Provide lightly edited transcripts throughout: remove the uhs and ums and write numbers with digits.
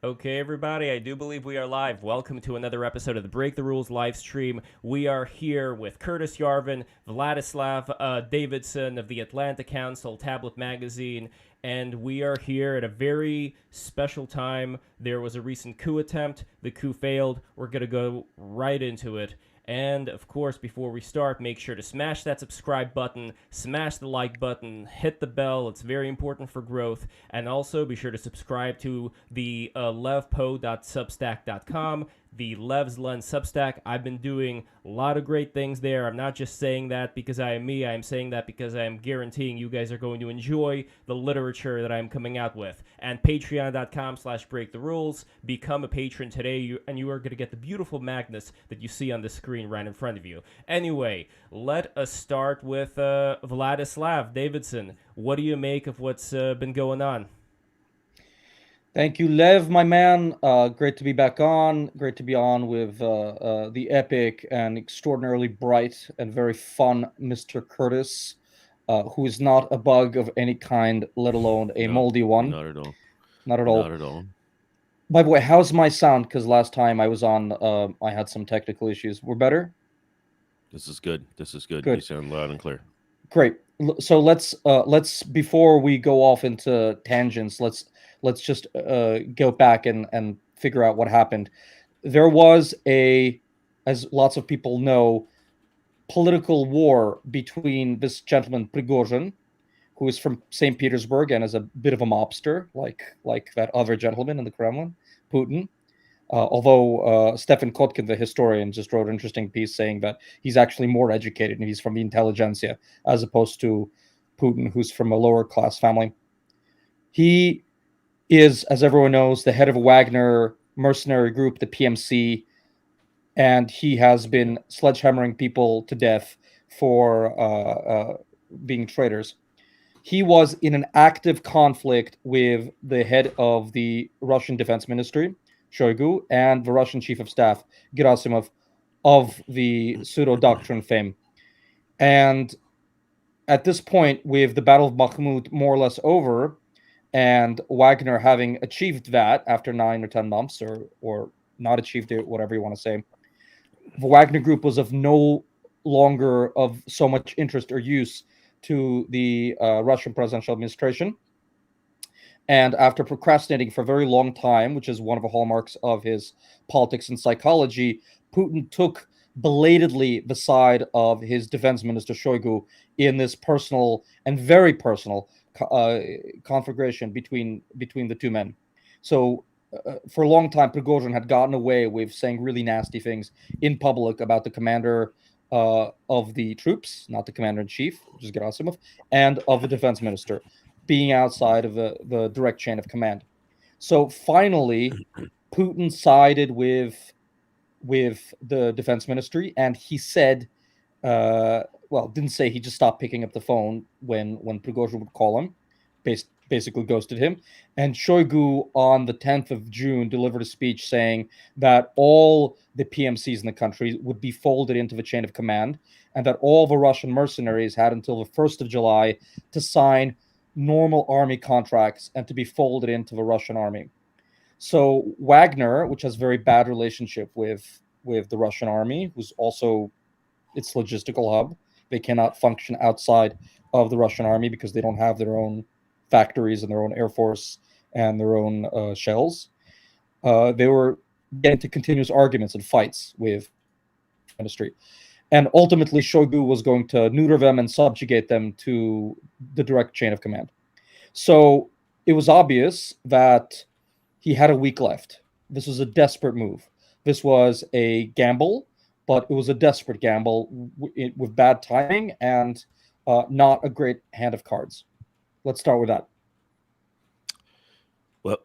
Okay, everybody, I do believe we are live. Welcome to another episode of the Break the Rules live stream. We are here with Curtis Yarvin, Vladislav Davidzon of the Atlanta Council, Tablet Magazine, and we are here at a very special time. There was a recent coup attempt. The coup failed. We're going to go right into it. And, of course, before we start, make sure to smash that subscribe button, smash the like button, hit the bell. It's very important for growth. And also be sure to subscribe to the levpo.substack.com, the Lev's Lens Substack. I've been doing a lot of great things there. I'm not just saying that because I am me. I am saying that because I am guaranteeing you guys are going to enjoy the literature that I'm coming out with. And patreon.com/breaktherules. Become a patron today, and you are going to get the beautiful Magnus that you see on the screen right in front of you. Anyway, let us start with Vladislav Davidzon. What do you make of what's been going on? Thank you, Lev, my man. Great to be back on. Great to be on with the epic and extraordinarily bright and very fun Mr. Curtis, who is not a bug of any kind, let alone a moldy one. Not at all. Not at all. Not at all. By the way, how's my sound? Because last time I was on, I had some technical issues. We're better? This is good. This is good. Good. You sound loud and clear. Great. So let's before we go off into tangents, let's just go back and figure out what happened. There was as lots of people know, political war between this gentleman Prigozhin, who is from St. Petersburg and is a bit of a mobster, like that other gentleman in the Kremlin, Putin. Although Stefan Kotkin, the historian, just wrote an interesting piece saying that he's actually more educated and he's from the intelligentsia, as opposed to Putin, who's from a lower class family. He is, as everyone knows, the head of a Wagner mercenary group, the PMC, and he has been sledgehammering people to death for being traitors. He was in an active conflict with the head of the Russian Defense Ministry, Shoigu, and the Russian Chief of Staff, Gerasimov, of the pseudo-doctrine fame. And at this point, with the Battle of Bakhmut more or less over, and Wagner having achieved that after 9 or 10 months, or not achieved it, whatever you want to say, the Wagner Group was of no longer of so much interest or use to the Russian presidential administration. And after procrastinating for a very long time, which is one of the hallmarks of his politics and psychology, Putin took belatedly the side of his defense minister Shoigu in this personal and very personal conflagration between the two men. So for a long time, Prigozhin had gotten away with saying really nasty things in public about the commander of the troops, not the commander-in-chief, which is Gerasimov, and of the defense minister, being outside of the direct chain of command. So finally, Putin sided with the defense ministry, and he said, didn't say, he just stopped picking up the phone when Prigozhin would call him, basically ghosted him. And Shoigu on the 10th of June delivered a speech saying that all the PMCs in the country would be folded into the chain of command, and that all the Russian mercenaries had until the 1st of July to sign normal army contracts and to be folded into the Russian army. So Wagner, which has very bad relationship with the Russian army, who's also its logistical hub, they cannot function outside of the Russian army because they don't have their own factories and their own air force and their own shells. They were getting into continuous arguments and fights with the ministry. And ultimately, Shoigu was going to neuter them and subjugate them to the direct chain of command. So it was obvious that he had a week left. This was a desperate move. This was a gamble, but it was a desperate gamble with bad timing and not a great hand of cards. Let's start with that. Well,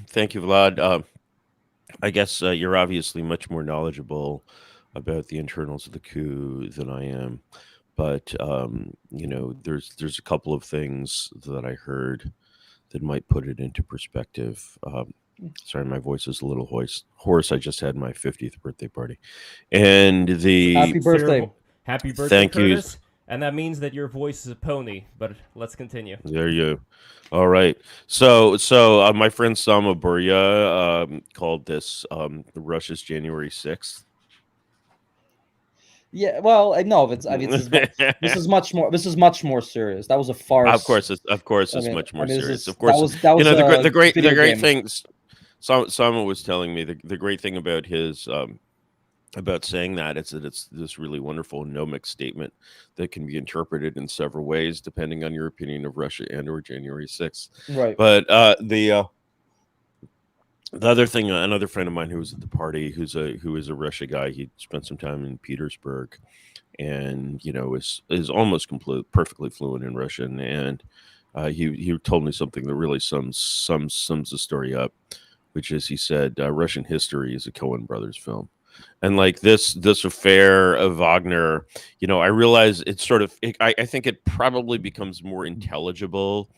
thank you, Vlad. I guess you're obviously much more knowledgeable about the internals of the coup than I am, but there's a couple of things that I heard that might put it into perspective. Sorry, my voice is a little hoarse. I just had my 50th birthday party, and Happy birthday! Happy birthday, Thank Curtis. And that means that your voice is a pony, but let's continue. There you. All right. So my friend Sama Burya called this Russia's January 6th. Yeah, well, no, it's, I mean, this is much more serious. That was a farce. Of course, it's much more serious. Of course, that was the great game. things. Sama was telling me the great thing about his about saying that is that it's this really wonderful gnomic statement that can be interpreted in several ways depending on your opinion of Russia and or January 6th. Right. But the other thing, another friend of mine who was at the party, who is a Russia guy, he spent some time in Petersburg, and is almost perfectly fluent in Russian, and he told me something that really sums the story up, which is, he said, Russian history is a Coen Brothers film. And like this affair of Wagner, I realize it's sort of, I think it probably becomes more intelligible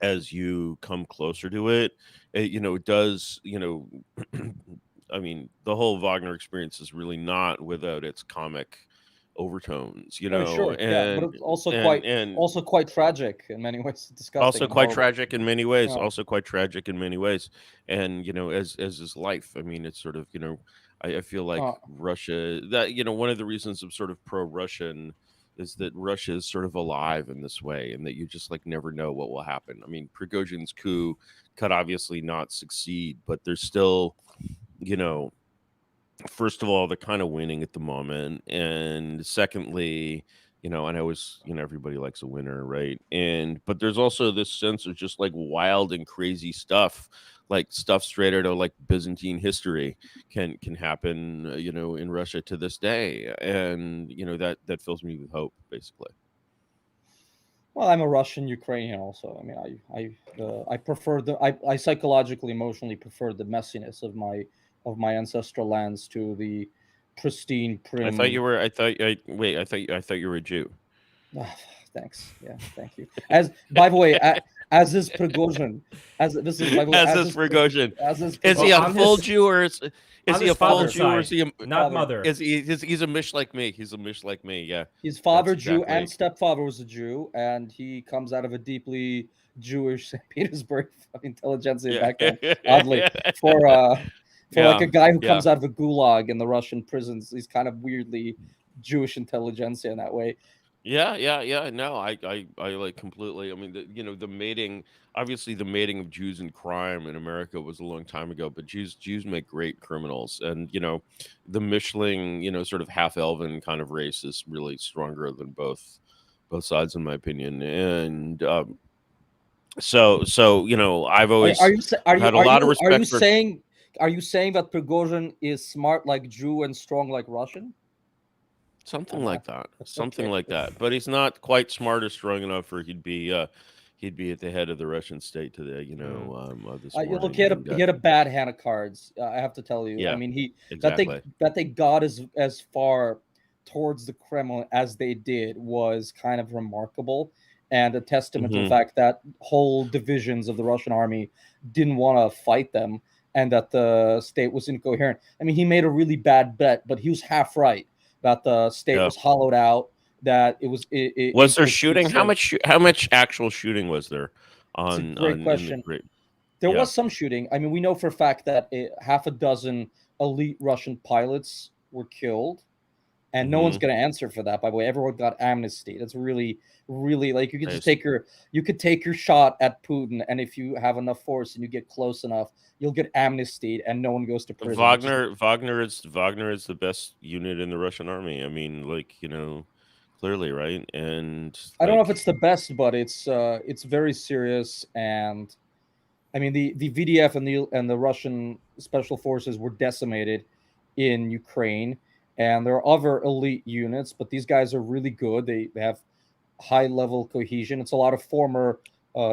as you come closer to it. It does, I mean, the whole Wagner experience is really not without its comic overtones, Sure, and but it's also quite tragic in many ways. Disgusting. Also quite tragic in many ways. Yeah. Also quite tragic in many ways. And as his life, I mean, it's sort of I feel like Russia, that one of the reasons I'm sort of pro-Russian is that Russia is sort of alive in this way, and that you just like never know what will happen. I mean, Prigozhin's coup could obviously not succeed, but there's still, first of all, they're kind of winning at the moment, and secondly, and I always, everybody likes a winner, right? But there's also this sense of just like wild and crazy stuff, like stuff straight out of like Byzantine history can happen, in Russia to this day, and that fills me with hope, basically. Well, I'm a Russian Ukrainian also. I mean, I prefer I psychologically, emotionally prefer the messiness of my ancestral lands to the pristine, prim. I thought you were a Jew. Thanks. Yeah, thank you. By the way, as is Prigozhin. Is he a full Jew or is he a full Jew or is he not mother? He's a mish like me. He's a mish like me. Yeah. His father Jew and stepfather was a Jew, and he comes out of a deeply Jewish St. Petersburg intelligentsia background. Oddly, for like a guy who comes out of a gulag in the Russian prisons, he's kind of weirdly Jewish intelligentsia in that way. Yeah. No, I like completely. I mean, the mating, obviously the mating of Jews and crime in America was a long time ago, but Jews make great criminals, and the Mischling, sort of half elven kind of race is really stronger than both sides, in my opinion. And so I've always had a lot of respect for. Are you saying that Prigozhin is smart like Jew and strong like Russian? Something like that. Something like that. But he's not quite smart or strong enough, or he'd be at the head of the Russian state today. This morning. Look, he had a bad hand of cards. I have to tell you. Yeah, I mean, exactly. that they got as far towards the Kremlin as they did was kind of remarkable, and a testament to the fact that whole divisions of the Russian army didn't want to fight them, and that the state was incoherent. I mean, he made a really bad bet, but he was half right. That the state was hollowed out. That it was. Was there shooting? How much actual shooting was there? That's a great question. There was some shooting. I mean, we know for a fact that half a dozen elite Russian pilots were killed, and no one's going to answer for that. By the way, everyone got amnesty. That's really, really like you could just take your shot at Putin, and if you have enough force and you get close enough, you'll get amnestied, and no one goes to prison. Wagner is the best unit in the Russian army. I mean, clearly, right? And I don't know if it's the best, but it's very serious. And I mean, the VDF and the Russian special forces were decimated in Ukraine, and there are other elite units, but these guys are really good. They have high level cohesion. It's a lot of former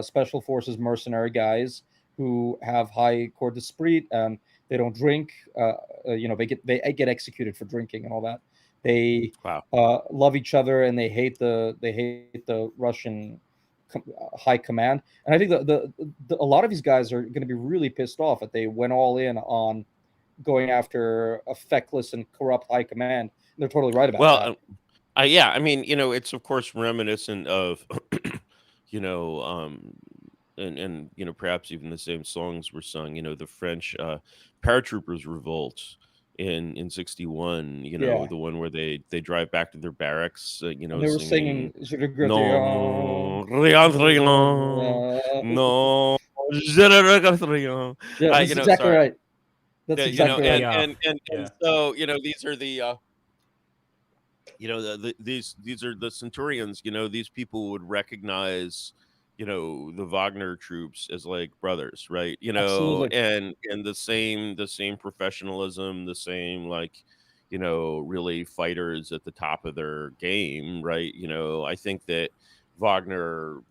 special forces mercenary guys who have high corps d'esprit, and they don't drink. They get executed for drinking and all that. They love each other, and they hate the Russian high command. And I think a lot of these guys are going to be really pissed off that they went all in on going after a feckless and corrupt high command. And they're totally right about that. Yeah, I mean, it's of course reminiscent of, you know, and perhaps even the same songs were sung. The French paratroopers revolt in '61. Yeah, The one where they drive back to their barracks. and they were singing Singing "Je regrette rien, "Non, rien, je regrette rien, rien." non, je ne regrette rien." Yeah, that's exactly Sorry. right. That's Yeah, exactly right. and Yeah. so these are the these are the centurions. These people would recognize the Wagner troops as like brothers, right? Absolutely. And the same professionalism, the same like really fighters at the top of their game, right? I think that Wagner,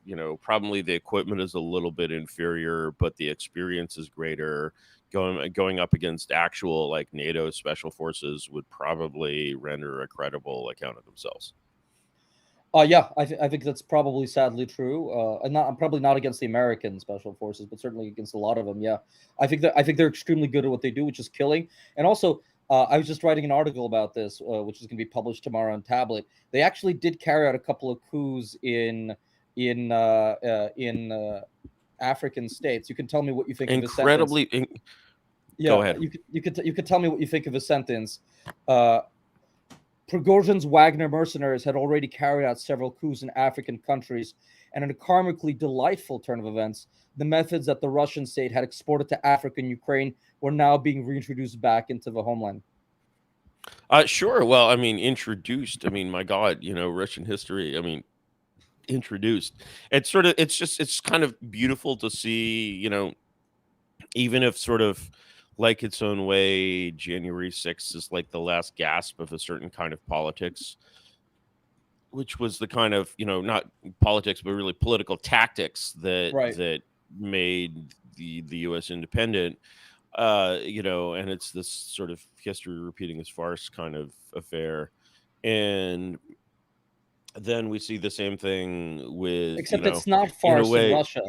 probably the equipment is a little bit inferior, but the experience is greater. Going up against actual like NATO special forces would probably render a credible account of themselves. Yeah, I think that's probably sadly true. I'm probably not against the American special forces, but certainly against a lot of them. Yeah, I think they're extremely good at what they do, which is killing. And also, I was just writing an article about this, which is going to be published tomorrow on Tablet. They actually did carry out a couple of coups in African states. You can tell me what you think of this sentence. Incredibly, go Yeah, ahead. you could tell me what you think of a sentence. Uh, Prigozhin's Wagner mercenaries had already carried out several coups in African countries, and in a karmically delightful turn of events, the methods that the Russian state had exported to Africa and Ukraine were now being reintroduced back into the homeland. Sure. Well, I mean, introduced. I mean, my God, Russian history. I mean, introduced. It's kind of beautiful to see. Even if sort of like its own way, January 6th is like the last gasp of a certain kind of politics, which was the kind of, not politics, but really political tactics that Right. made the US independent. And it's this sort of history repeating its farce kind of affair. And then we see the same thing with, Except it's not in a farce in way. Russia.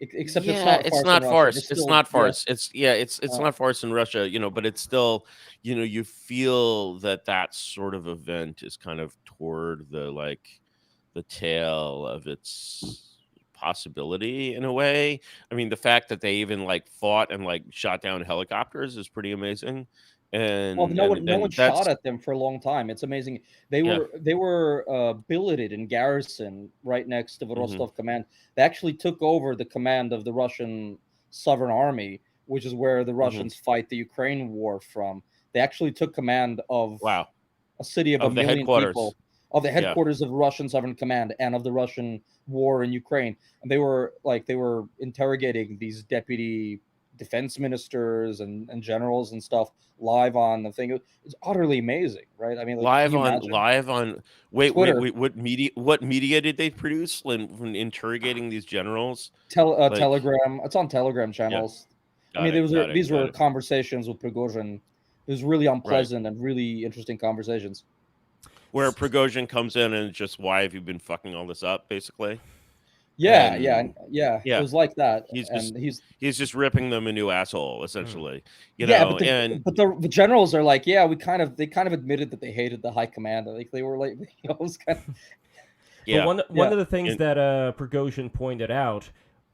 Except it's Yeah, not it's farce in not Russia. farce. It's not farce. It's Uh, not farce in Russia, but it's still, you feel that sort of event is kind of toward the tail of its possibility in a way. I mean, the fact that they even like fought and like shot down helicopters is pretty amazing. Well, And no one shot that's at them for a long time. It's amazing. They yeah. were billeted in garrison right next to the hmm Rostov command. They actually took over the command of the Russian Sovereign Army, which is where the hmm Russians fight the Ukraine war from. They actually took command of Wow. a city of a Of the million headquarters. people, of the Yeah. headquarters of the Russian Sovereign Command and of the Russian war in Ukraine. And they were interrogating these deputy defense ministers and generals and stuff live on the thing. It's utterly amazing, right? I mean, like, can you imagine? Live on wait, Twitter, what media did they produce when interrogating these generals? Like, Telegram. It's on Telegram yeah, channels. I got mean, it, got it, these got were it. conversations with Prigozhin. It was really Right. unpleasant and really interesting conversations. Where Prigozhin comes in and just, why have you been fucking all this up, basically? Yeah, And yeah. It yeah, was like that, he's just and he's he's just ripping them a new asshole, essentially. yeah, but And the generals are like, yeah, they kind of admitted that they hated the high command. Like they were like, it was kind of, But yeah, one of the things and that Prigozhin pointed out,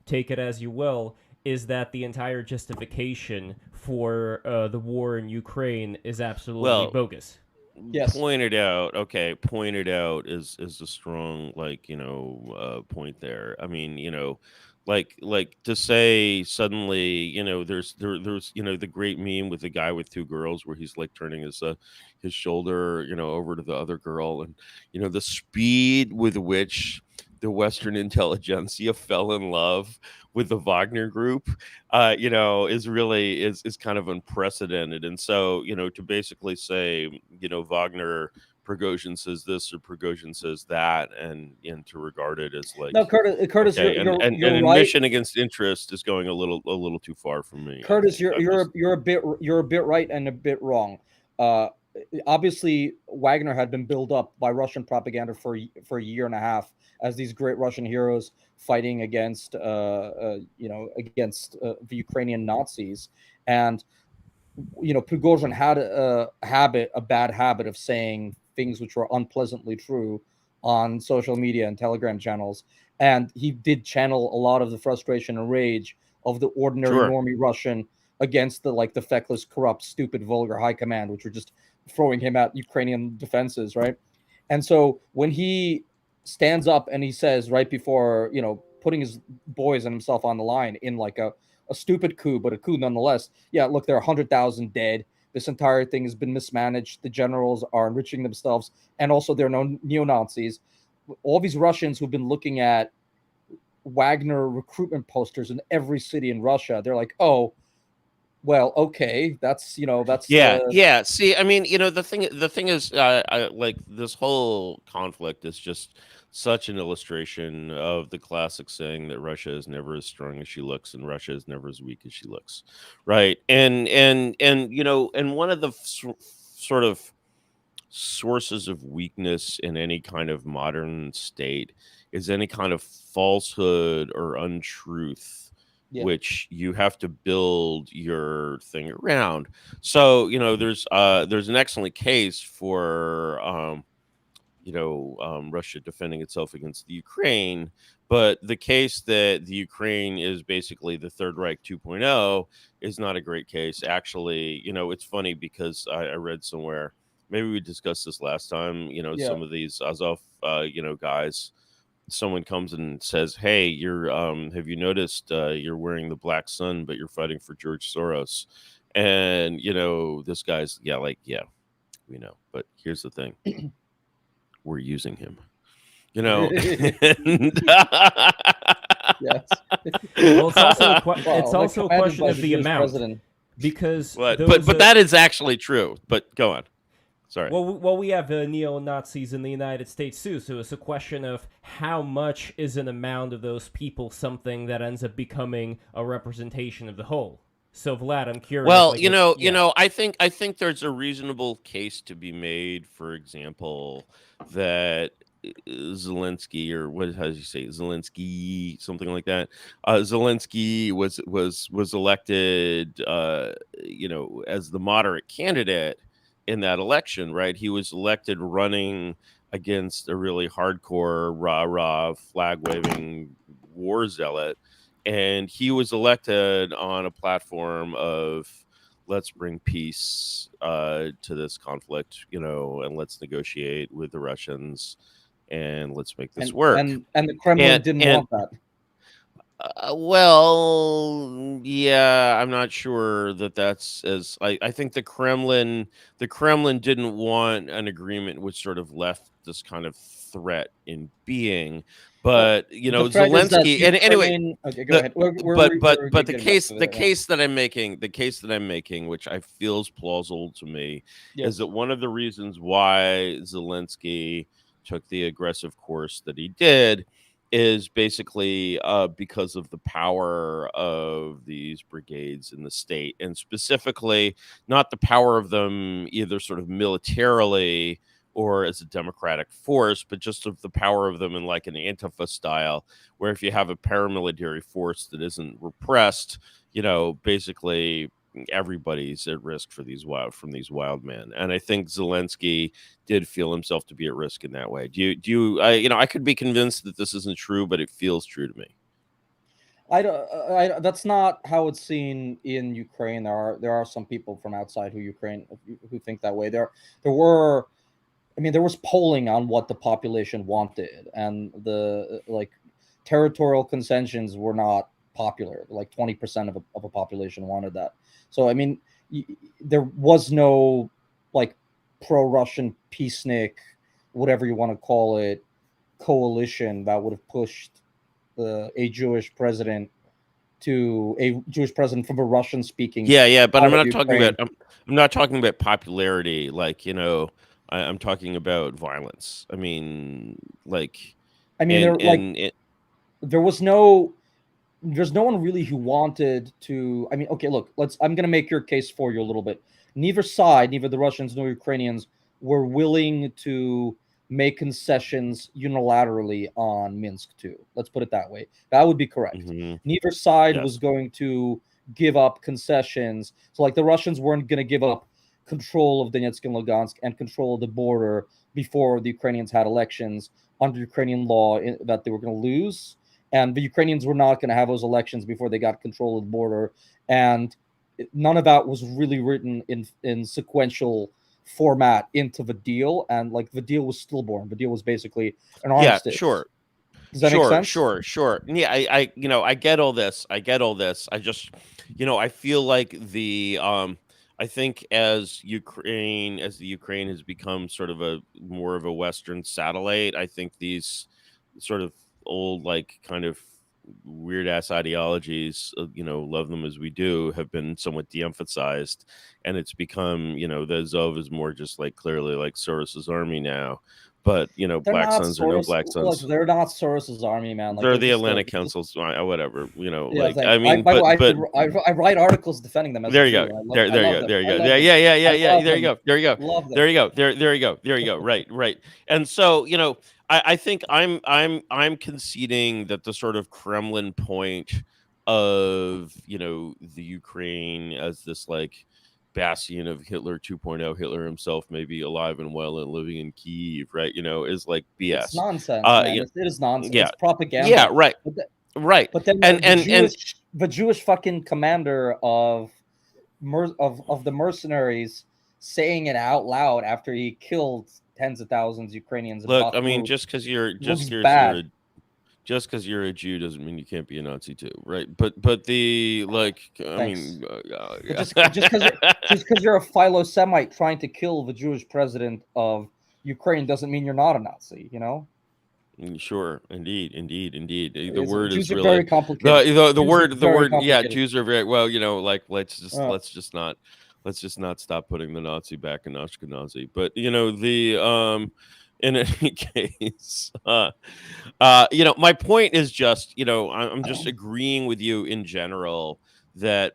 take it as you will, is that the entire justification for the war in Ukraine is absolutely well, yes, bogus. pointed out is a strong point there. I mean, like to say suddenly, there's the great meme with the guy with two girls where he's like turning his shoulder over to the other girl, and the speed with which the Western intelligentsia fell in love with the Wagner group, is kind of unprecedented. And so, to basically say, Wagner, Prigozhin says this or Prigozhin says that, and to regard it as like, no, Curtis, okay, and you're right. admission against interest is going a little too far for me. I Curtis, think you're a bit right and a bit wrong. Uh, Obviously, Wagner had been built up by Russian propaganda for a year and a half as these great Russian heroes fighting against the Ukrainian Nazis, and Prigozhin had a bad habit of saying things which were unpleasantly true on social media and Telegram channels. And he did channel a lot of the frustration and rage of the ordinary normie Russian against the feckless, corrupt, stupid, vulgar high command, which were just throwing him at Ukrainian defenses, right? And so when he stands up and he says, right before, putting his boys and himself on the line in like a stupid coup, but a coup nonetheless. Yeah, look, there are 100,000 dead. This entire thing has been mismanaged. The generals are enriching themselves, and also there are no neo-Nazis. All these Russians who've been looking at Wagner recruitment posters in every city in Russia, they're like, oh, well, okay, that's yeah. See, I mean, the thing is, like this whole conflict is just such an illustration of the classic saying that Russia is never as strong as she looks, and Russia is never as weak as she looks, right? And one of the sort of sources of weakness in any kind of modern state is any kind of falsehood or untruth, which you have to build your thing around. So, there's an excellent case for, Russia defending itself against the Ukraine, but the case that the Ukraine is basically the Third Reich 2.0 is not a great case. Actually, it's funny because I read somewhere, maybe we discussed this last time, some of these Azov, guys, someone comes and says, hey, you're have you noticed you're wearing the black sun, but you're fighting for George Soros? And this guy's we know, but here's the thing. We're using him, and, yes. Well, it's also a question of the amount president. Because but that is actually true. But go on. Sorry. Well, we have neo-Nazis in the United States too, so it's a question of how much is an amount of those people something that ends up becoming a representation of the whole. So, Vlad, I'm curious. Well, I think there's a reasonable case to be made, for example, that Zelensky, or how does he say Zelensky, something like that. Zelensky was elected, as the moderate candidate in that election, right? He was elected running against a really hardcore, rah-rah, flag-waving war zealot. And he was elected on a platform of let's bring peace to this conflict, and let's negotiate with the Russians and let's make this work. And the Kremlin didn't want that. Well, yeah, I'm not sure that's as I think the Kremlin didn't want an agreement which sort of left this kind of threat in being. But Zelensky, and anyway, okay, go ahead. But the case that I'm making, which I feel is plausible to me, is that one of the reasons why Zelensky took the aggressive course that he did is basically because of the power of these brigades in the state, and specifically not the power of them either sort of militarily or as a democratic force, but just of the power of them in like an Antifa style, where if you have a paramilitary force that isn't repressed, basically everybody's at risk from these wild men. And I think Zelensky did feel himself to be at risk in that way. Do you I could be convinced that this isn't true, but it feels true to me. I that's not how it's seen in Ukraine. There are some people from outside Ukraine who think that way. There was polling on what the population wanted, and the territorial concessions were not popular. Like 20% of a population wanted that. So there was no pro-Russian peacenik, whatever you want to call it, coalition that would have pushed a Jewish president from a Russian-speaking. Yeah, but I'm not talking about popularity. I'm talking about violence. There's no one really who wanted to. Okay, look, I'm going to make your case for you a little bit. Neither side, neither the Russians nor Ukrainians, were willing to make concessions unilaterally on Minsk 2. Let's put it that way. That would be correct. Mm-hmm. Neither side was going to give up concessions. So the Russians weren't going to give up control of Donetsk and Lugansk and control of the border before the Ukrainians had elections under Ukrainian law that they were going to lose, and the Ukrainians were not going to have those elections before they got control of the border, and none of that was really written in sequential format into the deal, and like the deal was stillborn. The deal was basically an Yeah, armistice. sure. Does that make sense? Sure. Yeah, I I get all this. I just, I feel like I think as the Ukraine has become sort of a more of a Western satellite, I think these sort of old, like, kind of weird ass ideologies, love them as we do, have been somewhat de-emphasized, and it's become, the Azov is more just like clearly like Soros's army now. But They're black not suns or no Soros. black Look, suns, they're not Soros's army, man. Like they're they're the just Atlantic Councils, whatever. yeah. Like, Thanks. I mean, By the way, but I write articles defending them as there a you go. Jew. There I you love go. them. There you I go. love There, them. yeah. Love There you them. go. There you go. Love them. There you go. There you go. There you go. Right. And so, I think I'm conceding that the sort of Kremlin point of, the Ukraine as this like bastion of Hitler 2.0, Hitler himself maybe alive and well and living in Kyiv, right? Is like It's BS. nonsense, man. Yeah, It is nonsense. yeah, It's propaganda. yeah, right, But, right. but then And the Jewish fucking commander of the mercenaries saying it out loud after he killed tens of thousands of Ukrainians in look, I mean, Bakhmut just because you're looks bad. just because you're a Jew doesn't mean you can't be a Nazi too, right? But the like, I Thanks. mean, But just because you're a philo-Semite trying to kill the Jewish president of Ukraine doesn't mean you're not a Nazi. Sure, indeed. The It's, word Jews is are really very complicated. the word. Yeah, Complicated. Jews are very well. Like let's Uh, just not stop putting the Nazi back in Ashkenazi. But in any case, my point is just, I'm just agreeing with you in general that,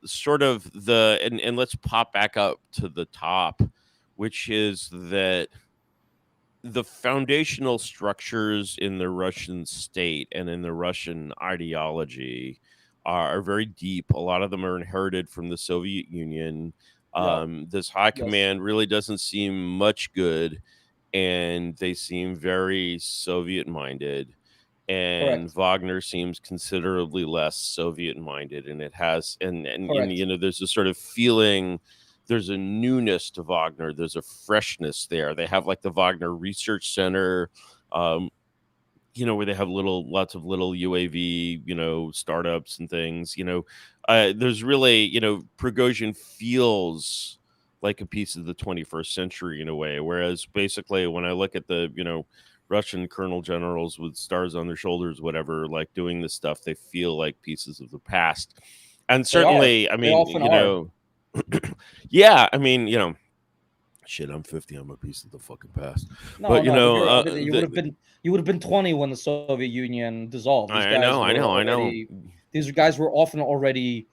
sort of and let's pop back up to the top, which is that the foundational structures in the Russian state and in the Russian ideology are very deep. A lot of them are inherited from the Soviet Union. yeah. This high Yes. command really doesn't seem much good, and they seem very Soviet minded. And Correct. Wagner seems considerably less Soviet minded, and it has and Correct. there's a sort of feeling, there's a newness to Wagner, there's a freshness there. They have like the Wagner Research Center, where they have lots of little UAV, startups and things. There's really, Prigozhin feels like a piece of the 21st century in a way, whereas basically when I look at the, Russian colonel generals with stars on their shoulders, whatever, like doing this stuff, they feel like pieces of the past. And certainly, I They mean, often are. yeah, I mean, shit, I'm 50, I'm a piece of the fucking past. No, But you would have been 20 when the Soviet Union dissolved. I know. These guys were often already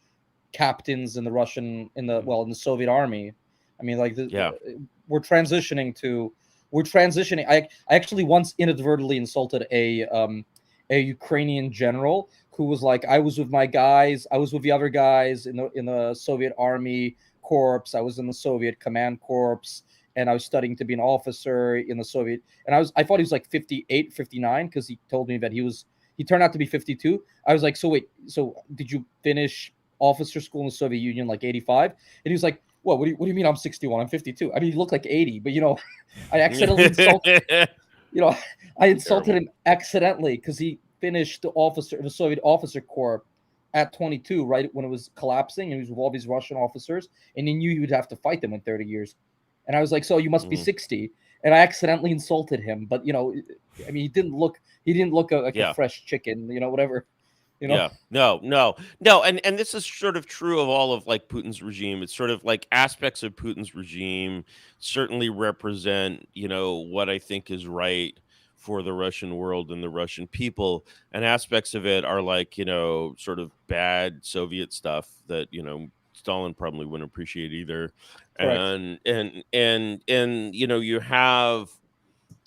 captains in the in the Soviet army. I mean, like Yeah. we're transitioning. I actually once inadvertently insulted a Ukrainian general who was like, I was with my guys, I was with the other guys in the Soviet Army Corps, I was in the Soviet Command Corps, and I was studying to be an officer in the Soviet. And I thought he was like 58, 59, because he told me that he turned out to be 52. I was like, so wait, so did you finish officer school in the Soviet Union like 85? And he was like, well, what do you mean I'm 61? I'm 52. I mean, he looked like 80, but I accidentally insulted. I insulted him accidentally because he finished the Soviet officer corps at 22, right when it was collapsing, and he was with all these Russian officers, and he knew he would have to fight them in 30 years. And I was like, so you must be 60. And I accidentally insulted him, but I mean, he didn't look like a fresh chicken, whatever. Yeah, no, and this is sort of true of all of like Putin's regime. It's sort of like aspects of Putin's regime certainly represent, what I think is right for the Russian world and the Russian people, and aspects of it are like, sort of bad Soviet stuff that, Stalin probably wouldn't appreciate either. Correct. And you have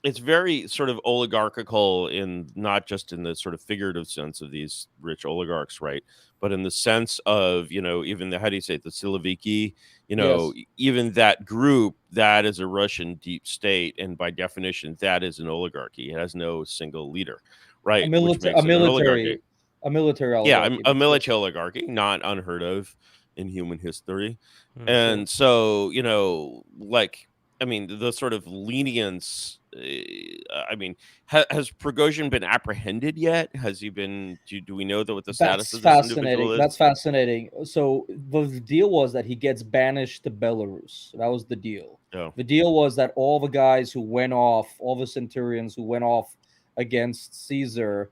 it's very sort of oligarchical, in not just in the sort of figurative sense of these rich oligarchs, right? But in the sense of, even the, how do you say it, the Siloviki, Yes. even that group, that is a Russian deep state. And by definition, that is an oligarchy. It has no single leader, right? Which makes it an oligarchy. A military Yeah, oligarchy. a military oligarchy, not unheard of in human history. Sure. And so, like, I mean, the sort of lenience. I mean, has Prigozhin been apprehended yet? Has he been? Do we know that what the status That's of this individual fascinating. is? That's fascinating. So the deal was that he gets banished to Belarus. That was the deal. Oh, The deal was that all the guys who went off, all the centurions who went off against Caesar,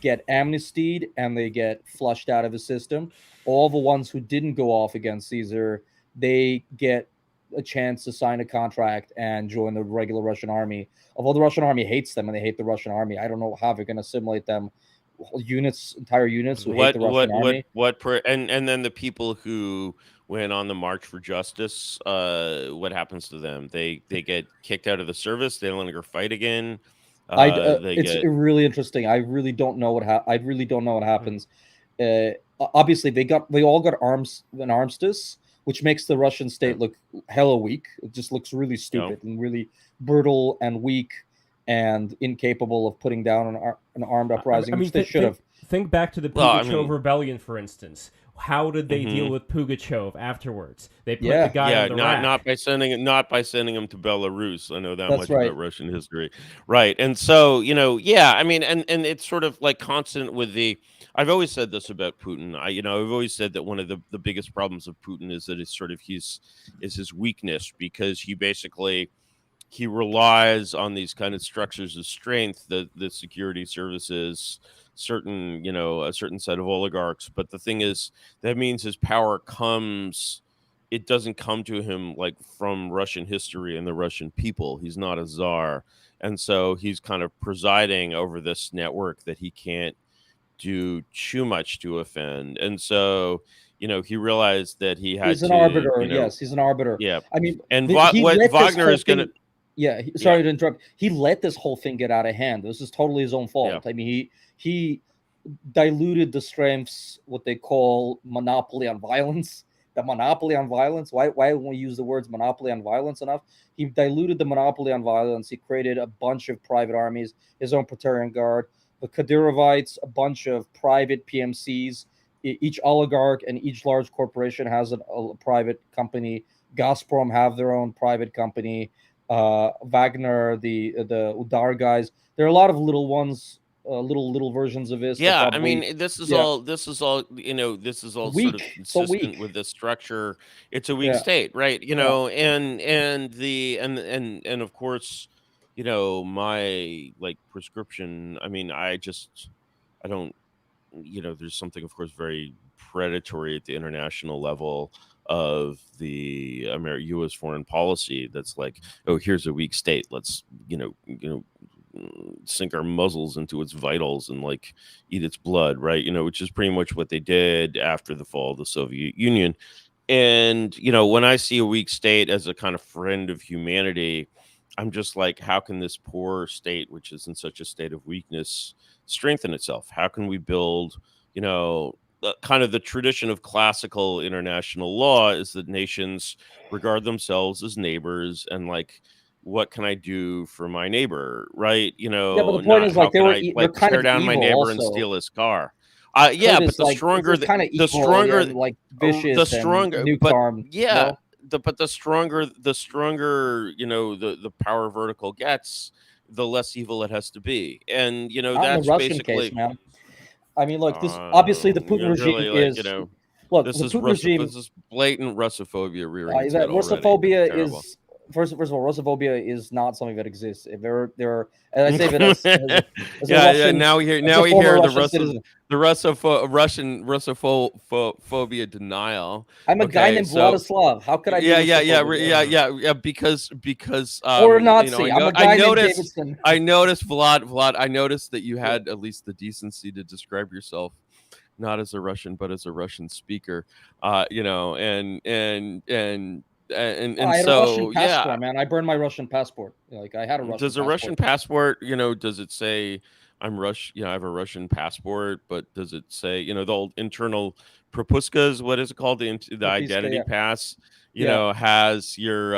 get amnestied and they get flushed out of the system. All the ones who didn't go off against Caesar, they get a chance to sign a contract and join the regular Russian army. Although the Russian army hates them and they hate the Russian army, I don't know how they're going to assimilate them. Entire units who hate the Russian army. and then the people who went on the March for Justice, what happens to them? They get kicked out of the service. They no longer fight again. It's really interesting. I really don't know what happens. Obviously, they all got an armistice, which makes the Russian state look hella weak. It just looks really stupid and really brutal and weak and incapable of putting down an armed uprising, which they should have. Think back to the Pugachev rebellion, for instance. How did they deal with Pugachev afterwards? They put the guy on the rack. Not by sending him to Belarus. I know that much right. about Russian history, right? And so I mean, and it's sort of like constant with the. I've always said this about Putin. I've always said that one of the biggest problems of Putin is that it's sort of his weakness, because he relies on these kind of structures of strength, the security services, a certain set of oligarchs. But the thing is, that means his power it doesn't come to him like from Russian history and the Russian people. He's not a czar. And so he's kind of presiding over this network that he can't do too much to offend. And so, he realized that he had He's an arbiter. Yes, he's an arbiter. Yeah. I mean, and what Wagner is going to. Yeah, sorry to interrupt. He let this whole thing get out of hand. This is totally his own fault. Yeah. I mean, he diluted the strengths, what they call monopoly on violence. The monopoly on violence. Why won't we use the words monopoly on violence enough? He diluted the monopoly on violence. He created a bunch of private armies, his own Praetorian Guard, the Kadyrovites, a bunch of private PMCs. Each oligarch and each large corporation has a private company. Gazprom have their own private company. Wagner, the Udar guys. There are a lot of little ones, little versions of this. Yeah, I mean, this is all this is all weak. sort of consistent with this structure. It's a weak state, right? And of course, my like prescription. I mean, I don't. There's something, of course, very predatory at the international level of the U.S. foreign policy that's like, oh, here's a weak state. Let's sink our muzzles into its vitals and like eat its blood, right? Which is pretty much what they did after the fall of the Soviet Union. And when I see a weak state as a kind of friend of humanity, I'm just like, how can this poor state, which is in such a state of weakness, strengthen itself? How can we build, kind of the tradition of classical international law is that nations regard themselves as neighbors, and like, what can I do for my neighbor, right? But the point is, like, they're kind tear of down my neighbor also. and steal his car. But the stronger, the stronger, like vicious, the stronger, and but armed, but the stronger, the power vertical gets, the less evil it has is. And that's basically. Case, man. I mean, look, this obviously the Putin regime is. Look, this the is Putin regime. This is blatant Russophobia. Russophobia is. First of all, Russophobia is not something that exists. If there are, and I say that as Russian, now we hear the Russophobia denial. I'm a guy named Vladislav. How could I? Because or a Nazi. I'm a guy named Davidson. I noticed, Vlad. I noticed that you had at least the decency to describe yourself not as a Russian, but as a Russian speaker. And and I had a Russian so passport, man. I burned my Russian passport. Like I had a Russian. Does a Russian passport, does it say I'm I have a Russian passport, but does it say, the old internal propuskas, what is it called? The identity yeah. pass, Yeah. has your,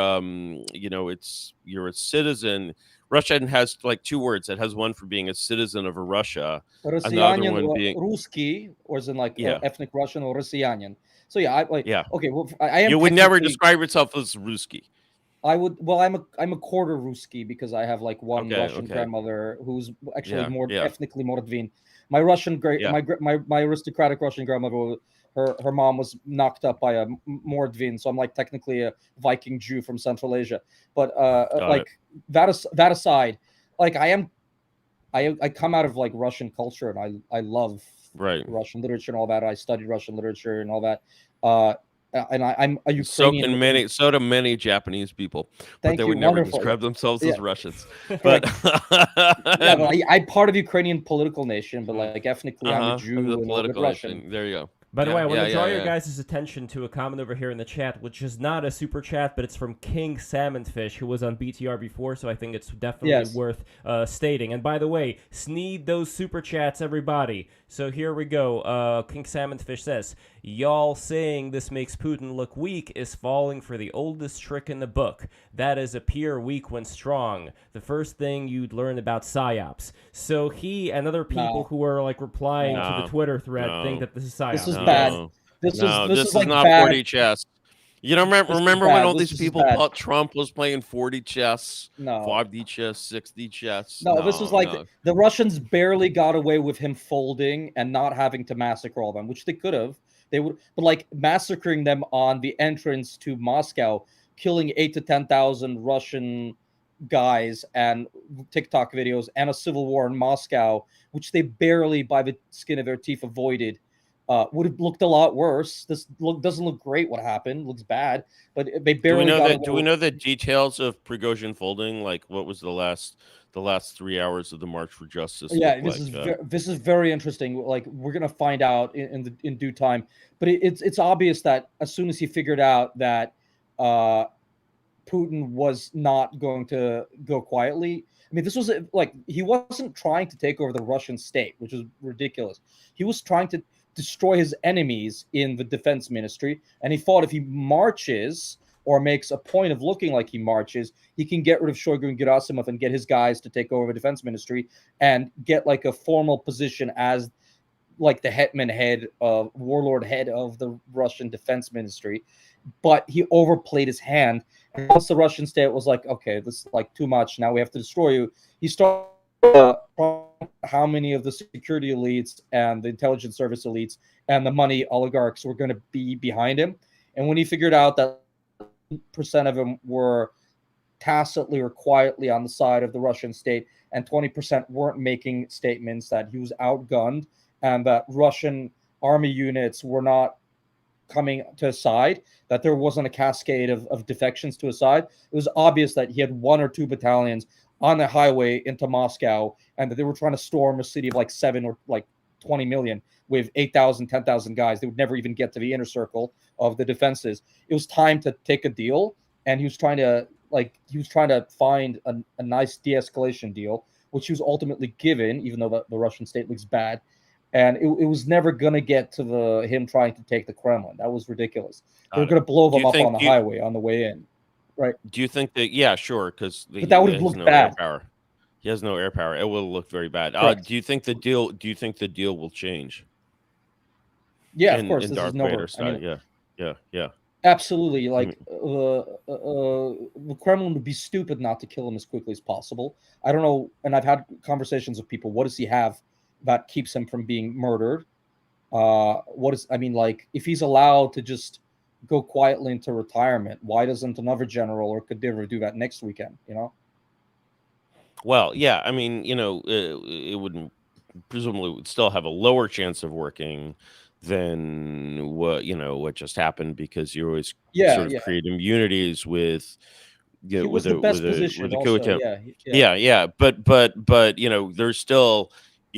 you're a citizen. Russia has like two words. It has one for being a citizen of a Russia, and the other Россиянин one or being, Ruski, or is in like yeah, ethnic Russian or Россиянин. So yeah, I like yeah. okay. Well, I am You would never technically. describe yourself as Ruski. I would. Well, I'm a quarter Ruski because I have like one Okay, Russian okay. grandmother who's actually Yeah, more yeah, ethnically Mordvin. My Russian great yeah. my aristocratic Russian grandmother. Her mom was knocked up by a Mordvin, so I'm like technically a Viking Jew from Central Asia. But Got it. that aside, like I come out of like Russian culture and I love Right. Russian literature and all that. I studied Russian literature and all that. And I'm a So Ukrainian. so do many Japanese people, but Thank they you. would never Wonderful. describe themselves Yeah. as Russians. Like, But yeah, but I'm part of Ukrainian political nation, but like ethnically, I'm a Jew the and a little bit political Russian. nation. There you go. By the way, I want to draw your yeah. guys' attention to a comment over here in the chat, which is not a super chat, but it's from King Salmonfish, who was on BTR before, so I think it's definitely worth stating. And by the way, sneed those super chats, everybody. So here we go. King Salmonfish says, y'all saying this makes Putin look weak is falling for the oldest trick in the book. That is appear weak when strong. The first thing you'd learn about PSYOPs. So he and other people who are like replying to the Twitter thread think that this is PSYOPs. This is bad. This is like not bad. 40 chess. You don't remember when all these people thought Trump was playing 40 chess, No. 5D chess, 6D chess? No, this was like the Russians barely got away with him folding and not having to massacre all of them, which they could have. They would, but like massacring them on the entrance to Moscow, killing 8 to 10,000 Russian guys and TikTok videos and a civil war in Moscow, which they barely by the skin of their teeth avoided. Would have looked a lot worse. This doesn't look great. What happened looks bad, but they barely. Do we know the details of Prigozhin folding? Like, what was the last 3 hours of the March for Justice? Yeah, this is very interesting. Like, we're gonna find out in due time. But it's obvious that as soon as he figured out that Putin was not going to go quietly. I mean, this was like he wasn't trying to take over the Russian state, which is ridiculous. He was trying to destroy his enemies in the defense ministry, and he thought if he marches or makes a point of looking like he marches, he can get rid of Shoigu and Gerasimov and get his guys to take over the defense ministry and get like a formal position as like the hetman head of warlord head of the Russian defense ministry. But he overplayed his hand, and once the Russian state was like, okay, this is like too much, now we have to destroy you, he started how many of the security elites and the intelligence service elites and the money oligarchs were going to be behind him. And when he figured out that % of them were tacitly or quietly on the side of the Russian state and 20% weren't making statements, that he was outgunned and that Russian army units were not coming to his side, that there wasn't a cascade of defections to his side, it was obvious that he had 1 or 2 battalions on the highway into Moscow, and that they were trying to storm a city of like 7 or like 20 million with 8,000, 10,000 guys. They would never even get to the inner circle of the defenses. It was time to take a deal, and he was trying to find a nice de-escalation deal, which he was ultimately given, even though the Russian state looks bad. And it was never going to get to him trying to take the Kremlin. That was ridiculous. They were going to blow them up on the highway on the way in. Right. Do you think that? Yeah, sure. Because that would have looked bad. Air power. He has no air power. It will look very bad. Do you think the deal will change? Yeah, of course. This is Vader style. Yeah. Absolutely. Like the Kremlin would be stupid not to kill him as quickly as possible. I don't know, and I've had conversations with people. What does he have that keeps him from being murdered? If he's allowed to just go quietly into retirement, why doesn't another general or Kadyrov do that next weekend? Well, yeah, I mean, it wouldn't presumably would still have a lower chance of working than what just happened, because you always sort of create immunities with with the coup attempt. Yeah, but there's still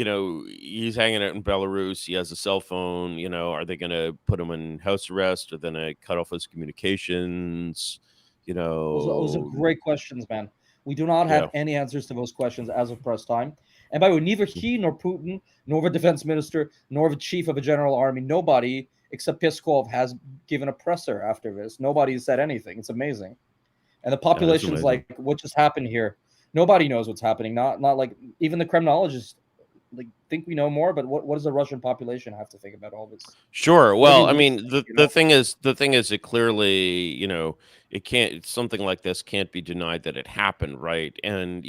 he's hanging out in Belarus. He has a cell phone. Are they going to put him in house arrest, or then cut off his communications? Those are great questions, man. We do not Yeah. have any answers to those questions as of press time. And by the way, neither he nor Putin, nor the defense minister, nor the chief of a general army, nobody except Peskov has given a presser after this. Nobody has said anything. It's amazing. And the population's amazing. like, what just happened here? Nobody knows what's happening. Not like even the criminologists think we know more, but what does the Russian population have to think about all this? Sure. What do Well, they I really mean, think, the thing is, it clearly, it can't, something like this can't be denied that it happened, right? And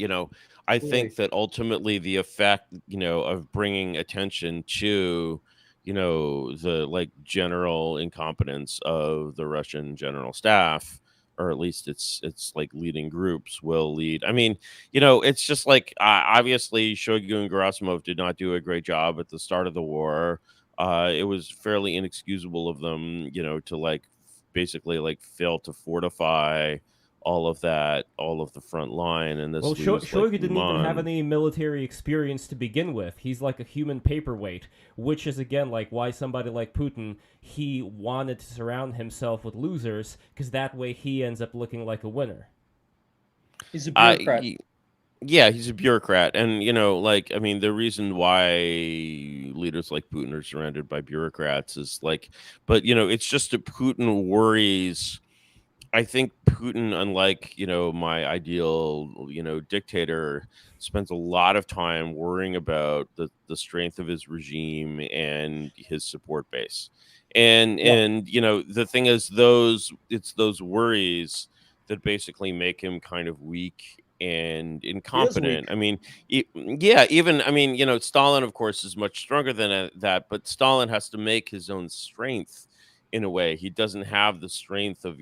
I think that ultimately the effect, of bringing attention to, the general incompetence of the Russian general staff, or at least it's like leading groups, will lead. I mean, it's just like obviously Shoigu and Gerasimov did not do a great job at the start of the war. It was fairly inexcusable of them, to basically fail to fortify all of the front line, and Well, this leaves Shoigu didn't even have Liman. any military experience to begin with. He's like a human paperweight, which is again like why somebody like Putin, he wanted to surround himself with losers, because that way he ends up looking like a winner. He's a bureaucrat. Yeah, he's a bureaucrat. And, I mean, the reason why leaders like Putin are surrounded by bureaucrats is but, it's just that Putin worries. I think Putin, unlike, my ideal, dictator, spends a lot of time worrying about the strength of his regime and his support base. And, the thing is, it's those worries that basically make him kind of weak and He is weak. incompetent. I mean, even, I mean, Stalin, of course, is much stronger than that, but Stalin has to make his own strength in a way. He doesn't have the strength of,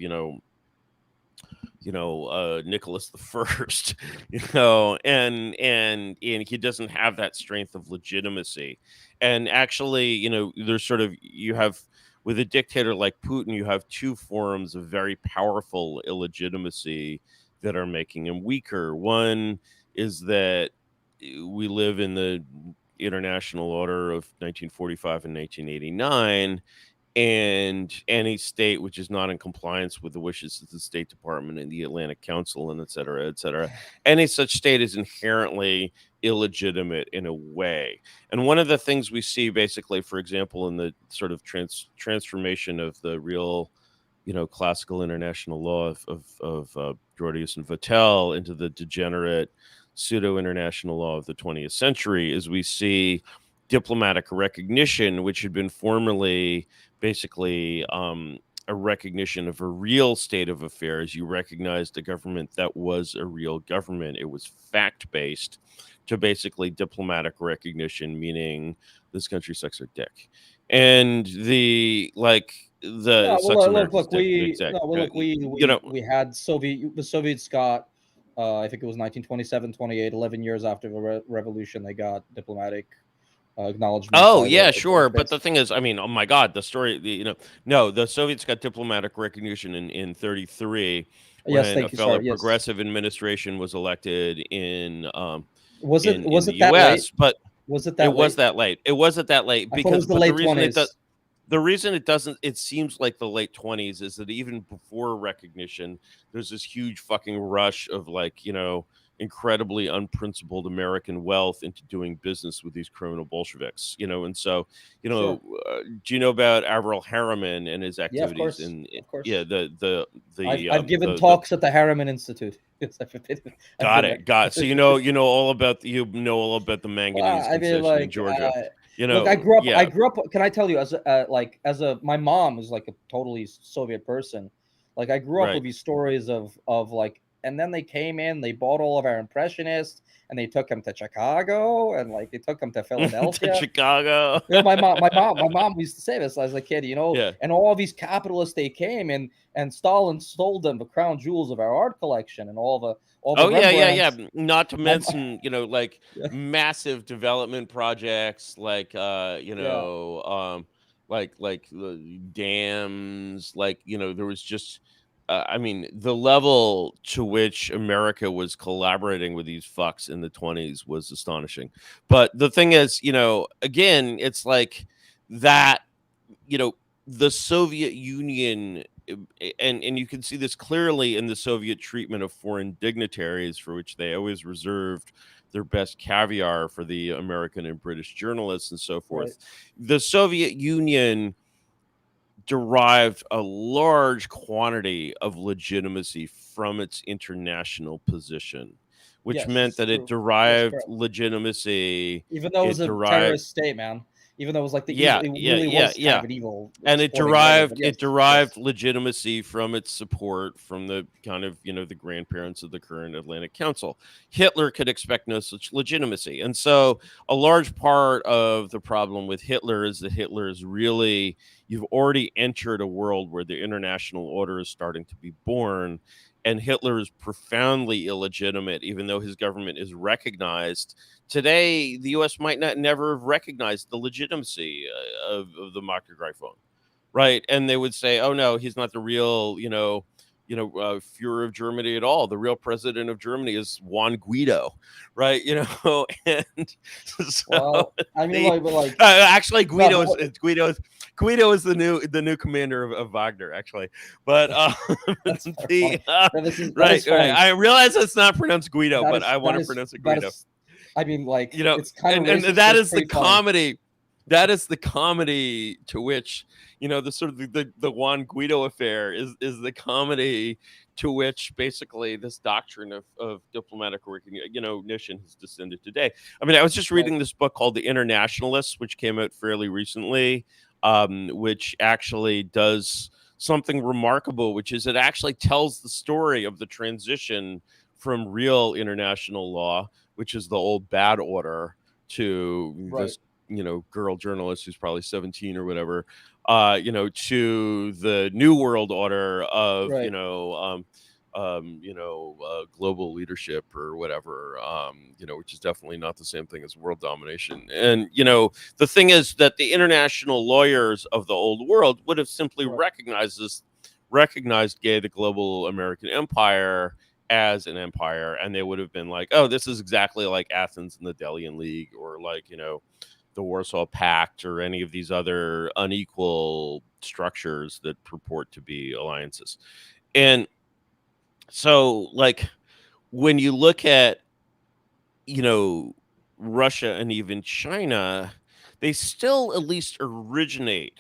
Nicholas the First, and he doesn't have that strength of legitimacy. And actually, there's you have, with a dictator like Putin, you have two forms of very powerful illegitimacy that are making him weaker. One is that we live in the international order of 1945 and 1989, and any state which is not in compliance with the wishes of the State Department and the Atlantic Council, and et cetera, any such state is inherently illegitimate in a way. And one of the things we see, basically, for example, in the sort of transformation of the real, classical international law of Grotius and Vattel into the degenerate pseudo-international law of the 20th century, is we see diplomatic recognition, which had been formerly basically a recognition of a real state of affairs. You recognized a government that was a real government. It was fact-based, to basically diplomatic recognition, meaning this country sucks our dick. And the we had the Soviets got I think it was 1927, 28, 11 years after the revolution, they got diplomatic acknowledgement. Oh yeah, sure. But the thing is, I mean, oh my God, the story. No, the Soviets got diplomatic recognition in 1933 when a fellow progressive administration was elected in was it the that U.S. late? But was it that it was that late. It wasn't that late because the late 20s. The reason it doesn't, it seems like the late 20s, is that even before recognition, there's this huge fucking rush of incredibly unprincipled American wealth into doing business with these criminal Bolsheviks, and so, Sure. Do you know about Averell Harriman and his activities? Of course. Yeah, I've given talks at the Harriman Institute. Got it. So you know all about the manganese concession in Georgia. Look, I grew up. Can I tell you, my mom is like a totally Soviet person. Like I grew up with these stories of and then they came in, they bought all of our impressionists, and they took them to Chicago, and they took them to Philadelphia. To Chicago. My mom used to say this as a kid, and all these capitalists, they came in, and Stalin stole them the crown jewels of our art collection and all the yeah. Not to mention, massive development projects like dams, there was just I mean, the level to which America was collaborating with these fucks in the 20s was astonishing. But the thing is, again, it's like that, the Soviet Union, and you can see this clearly in the Soviet treatment of foreign dignitaries, for which they always reserved their best caviar for the American and British journalists and so forth. The Soviet Union derived a large quantity of legitimacy from its international position, which meant that it derived legitimacy. Even though it was a terrorist state, man. Even though it was like it really was kind of an evil. And it derived legitimacy from its support from the kind of, the grandparents of the current Atlantic Council. Hitler could expect no such legitimacy. And so a large part of the problem with Hitler is that Hitler is really, you've already entered a world where the international order is starting to be born. And Hitler is profoundly illegitimate, even though his government is recognized. Today, the U.S. might never have recognized the legitimacy of the Machtergreifung, right? And they would say, "Oh no, he's not the real, Führer of Germany at all. The real president of Germany is Juan Guido, right? And well, I mean, actually, Guido is the new commander of Wagner, actually. But right. I realize it's not pronounced Guido, but I want to pronounce it Guido. I mean, it's kind of, and that is the comedy. That is the comedy to which, the sort of the Juan Guido affair is the comedy to which basically this doctrine of diplomatic recognition has descended today. I mean, I was just reading this book called The Internationalists, which came out fairly recently, which actually does something remarkable, which is it actually tells the story of the transition from real international law, which is the old bad order, to this girl journalist who's probably 17 or whatever, to the new world order of global leadership or whatever, which is definitely not the same thing as world domination. And the thing is that the international lawyers of the old world would have simply recognized the global American empire as an empire, and they would have been like, oh, this is exactly like Athens and the Delian League, or like the Warsaw Pact, or any of these other unequal structures that purport to be alliances. And so, like, when you look at Russia and even China, they still at least originate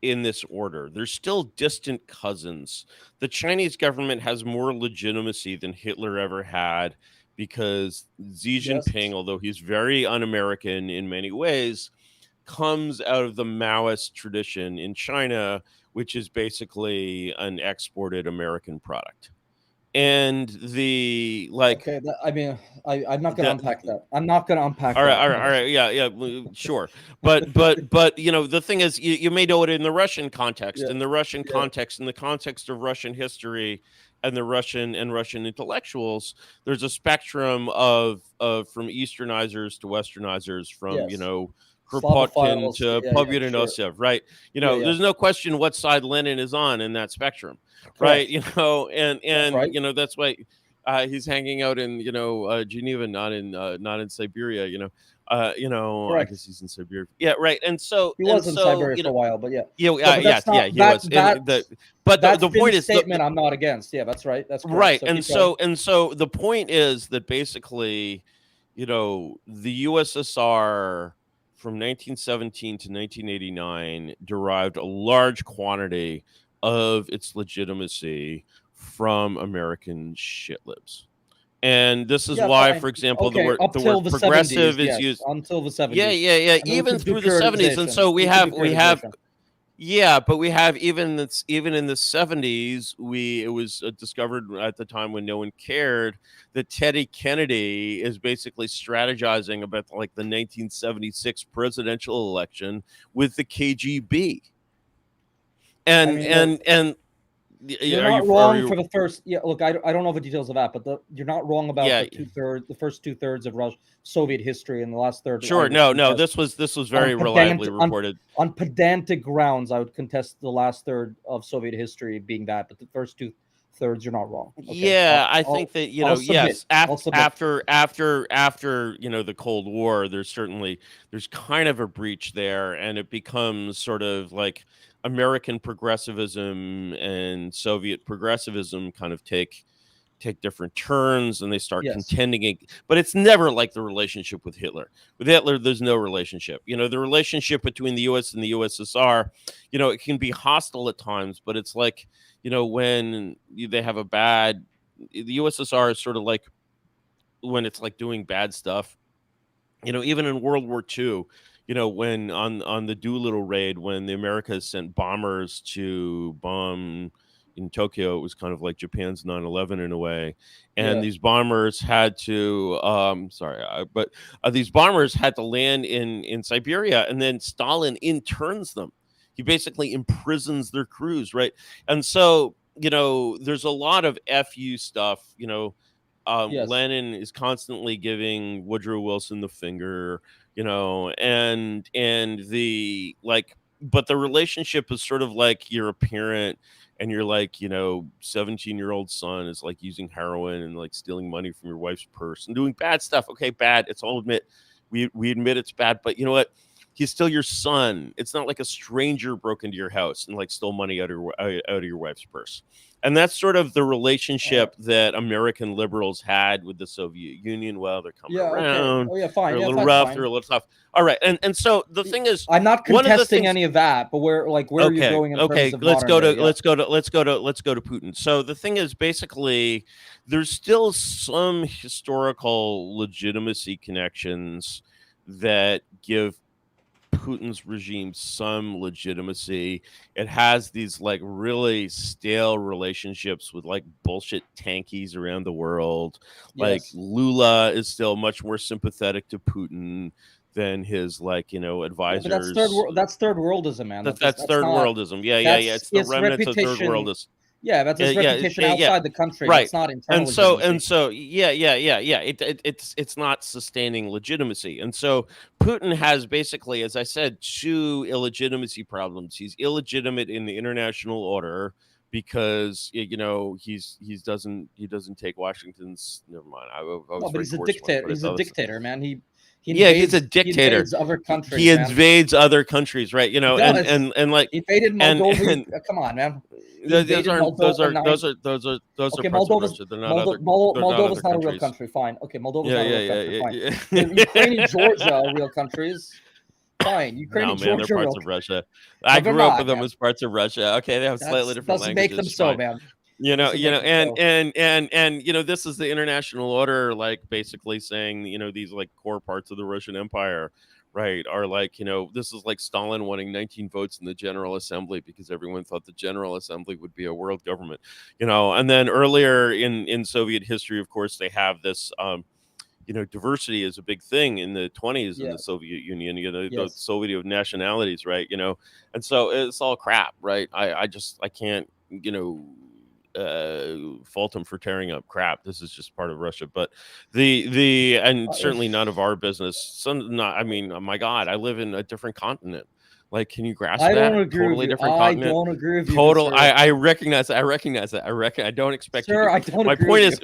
in this order. They're still distant cousins. The Chinese government has more legitimacy than Hitler ever had, because Xi Jinping, although he's very un-American in many ways, comes out of the Maoist tradition in China, which is basically an exported American product. And the okay, I'm not gonna unpack that. I'm not gonna unpack all right, yeah, sure. But the thing is, you may know it in the Russian context, in the Russian context, in the context of Russian history and the Russian intellectuals. There's a spectrum of from Easternizers to Westernizers, from Kropotkin to Pobyedonostsev, right? There's no question what side Lenin is on in that spectrum, right? And that's why he's hanging out in Geneva, not in Siberia. I guess he's in Siberia. Yeah, right. And so he was in Siberia for a while, but he was. But the point is, statement I'm not against. Yeah, that's right. That's correct. Right. And so the point is that basically, the USSR from 1917 to 1989 derived a large quantity of its legitimacy from American shitlibs. And this is why, for example, the word progressive 70s, is used until the 70s. Yeah. Even through the 70s. And so we have but we have even in the 70s, it was discovered at the time when no one cared that Teddy Kennedy is basically strategizing about like the 1976 presidential election with the KGB. And You're are you not wrong for the first. Yeah, look, I don't know the details of that, but you're not wrong about the first 2/3 of Soviet history, and the last third. Sure, no, this was very reliably reported on pedantic grounds. I would contest the last third of Soviet history being that, but the first 2/3, you're not wrong. Okay. Yeah, I think that yes, after the Cold War, there's kind of a breach there, and it becomes sort of like American progressivism and Soviet progressivism kind of take different turns, and they start contending. But it's never like the relationship with Hitler. With Hitler, there's no relationship. The relationship between the U.S. and the USSR, it can be hostile at times, but it's like, when they have the USSR is sort of like when it's like doing bad stuff, even in World War II, when on the Doolittle raid, when the Americas sent bombers to bomb in Tokyo, it was kind of like Japan's 9/11 in a way. And these bombers had to, these bombers had to land in Siberia, and then Stalin interns them. He basically imprisons their crews, right? And so, there's a lot of FU stuff, Lenin is constantly giving Woodrow Wilson the finger, and the but the relationship is sort of like you're a parent and you're like, 17-year-old son is like using heroin and like stealing money from your wife's purse and doing bad stuff. Okay, bad. It's all we admit it's bad, but you know what? He's still your son. It's not like a stranger broke into your house and like stole money out of your wife's purse. And that's sort of the relationship that American liberals had with the Soviet Union. Well, they're coming around. Okay. Oh yeah, fine. They're a little rough. They're a little tough. All right, and so the thing is, I'm not contesting any of that, but where are you going? In terms of let's go to Putin. So the thing is, basically, there's still some historical legitimacy connections that give Putin's regime some legitimacy. It has these like really stale relationships with like bullshit tankies around the world. Like Lula is still much more sympathetic to Putin than his advisors. But that's third worldism, man. That's third worldism. Yeah. It's the remnants of third worldism. Yeah, that's his reputation outside the country. Right. It's not internal. It's not sustaining legitimacy. And so Putin has basically, as I said, two illegitimacy problems. He's illegitimate in the international order because he doesn't take Washington's. Never mind. But he's a dictator. He's a dictator, man. He's a dictator. He invades other countries. He invades other countries, right? And like he invaded Moldova. Come on, man. Those are parts of Russia. They're not Moldova's not a real country. Fine. Okay, Moldova's not a real country. Fine. Ukraine and Georgia are real countries. Fine. Ukraine and Georgia they're parts of Russia. I grew up with them as parts of Russia. Okay, they have slightly different languages. Doesn't make them so, man. This is the international order, like basically saying, these like core parts of the Russian Empire, right, are like, this is like Stalin wanting 19 votes in the General Assembly because everyone thought the General Assembly would be a world government, and then earlier in Soviet history, of course, they have this, diversity is a big thing in the 1920s in the Soviet Union, the Soviet of nationalities, right, and so it's all crap, right? I can't, fault him for tearing up crap. This is just part of Russia, but and certainly none of our business. My God, I live in a different continent. Like, can you grasp that? Totally different continent. I don't agree with you. Total. I recognize that. I don't expect you. I don't. My point is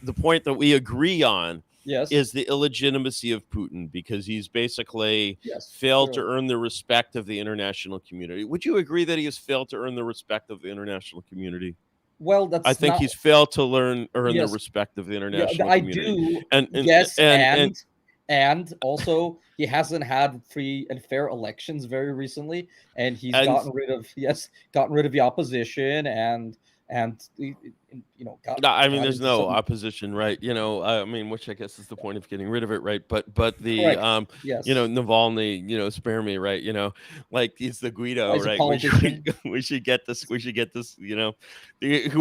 the point that we agree on. Is the illegitimacy of Putin because he's basically failed to earn the respect of the international community. Would you agree that he has failed to earn the respect of the international community? Well, I think he's failed to earn the respect of the international community. I do. And also he hasn't had free and fair elections very recently, and he's gotten rid of the opposition and there's no opposition, right? Which I guess is the point of getting rid of it, right? But the Navalny, spare me, right? Like he's the Guido, right? We should get this. Who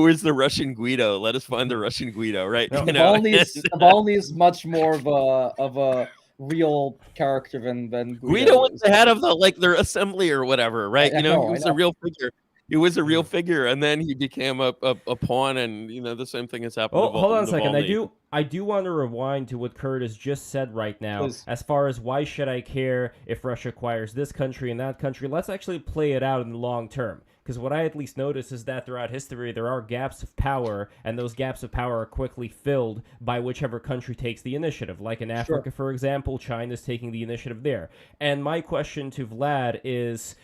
is the Russian Guido? Let us find the Russian Guido, right? Navalny is much more of a real character than Guido was the head of their assembly or whatever, right? He was a real figure. He was a real figure, and then he became a pawn, and the same thing has happened. Oh, hold on a second. Navalny. I do want to rewind to what Curtis just said right now. Please. As far as why should I care if Russia acquires this country and that country, let's actually play it out in the long term. Because what I at least notice is that throughout history, there are gaps of power, and those gaps of power are quickly filled by whichever country takes the initiative. Like in Africa, for example, China's taking the initiative there. And my question to Vlad is,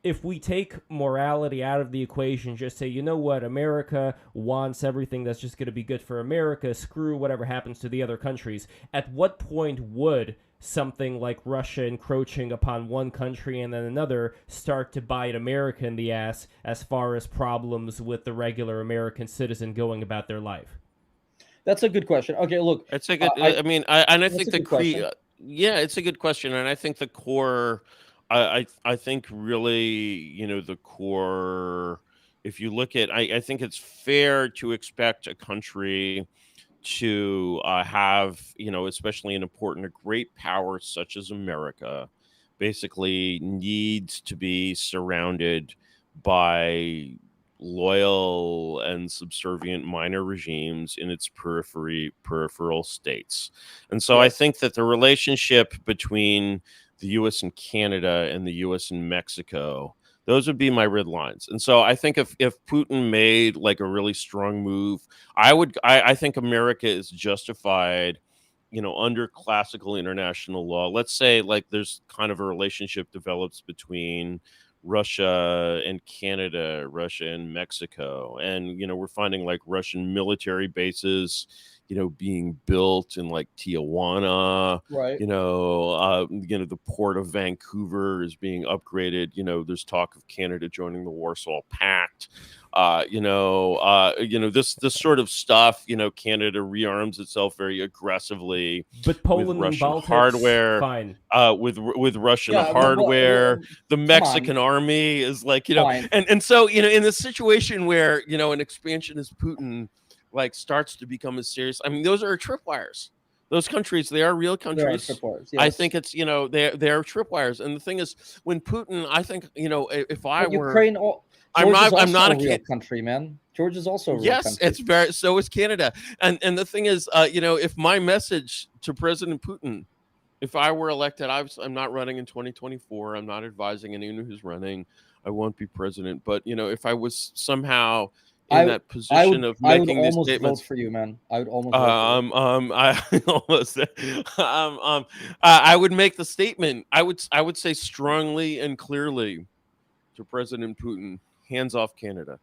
if we take morality out of the equation, just say, you know what, America wants everything that's just going to be good for America, screw whatever happens to the other countries, at what point would something like Russia encroaching upon one country and then another start to bite America in the ass as far as problems with the regular American citizen going about their life? That's a good question. Okay, look. It's a good. I mean, I think it's a good question, and I think the core. I think really, the core, if you look at, I think it's fair to expect a country to have, especially an important, a great power such as America, basically needs to be surrounded by loyal and subservient minor regimes in its peripheral states. And so I think that the relationship between the U.S. and Canada and the U.S. and Mexico, those would be my red lines. And so I think if Putin made like a really strong move, I think America is justified, under classical international law. Let's say like there's kind of a relationship develops between Russia and Canada, Russia and Mexico. And, we're finding like Russian military bases, being built in like Tijuana, Right. The port of Vancouver is being upgraded. There's talk of Canada joining the Warsaw Pact. This sort of stuff, Canada rearms itself very aggressively. But Poland with Russian and Baltics, hardware, fine. with Russian hardware. The Mexican army is like, and so, in the situation where, an expansionist Putin like starts to become as serious. I mean, those are tripwires. Those countries, they are real countries. They are tripwires, yes. I think it's, they're tripwires. And the thing is, when Putin, I think, if I were Ukraine, I'm not a real country, man. George is also a real country. It's very, so is Canada. And the thing is, if my message to President Putin, if I were elected, I'm not running in 2024. I'm not advising anyone who's running. I won't be president. But, if I was somehow in that position of making these statements, vote for you, man. I would almost. I would make the statement. I would say strongly and clearly to President Putin: hands off Canada,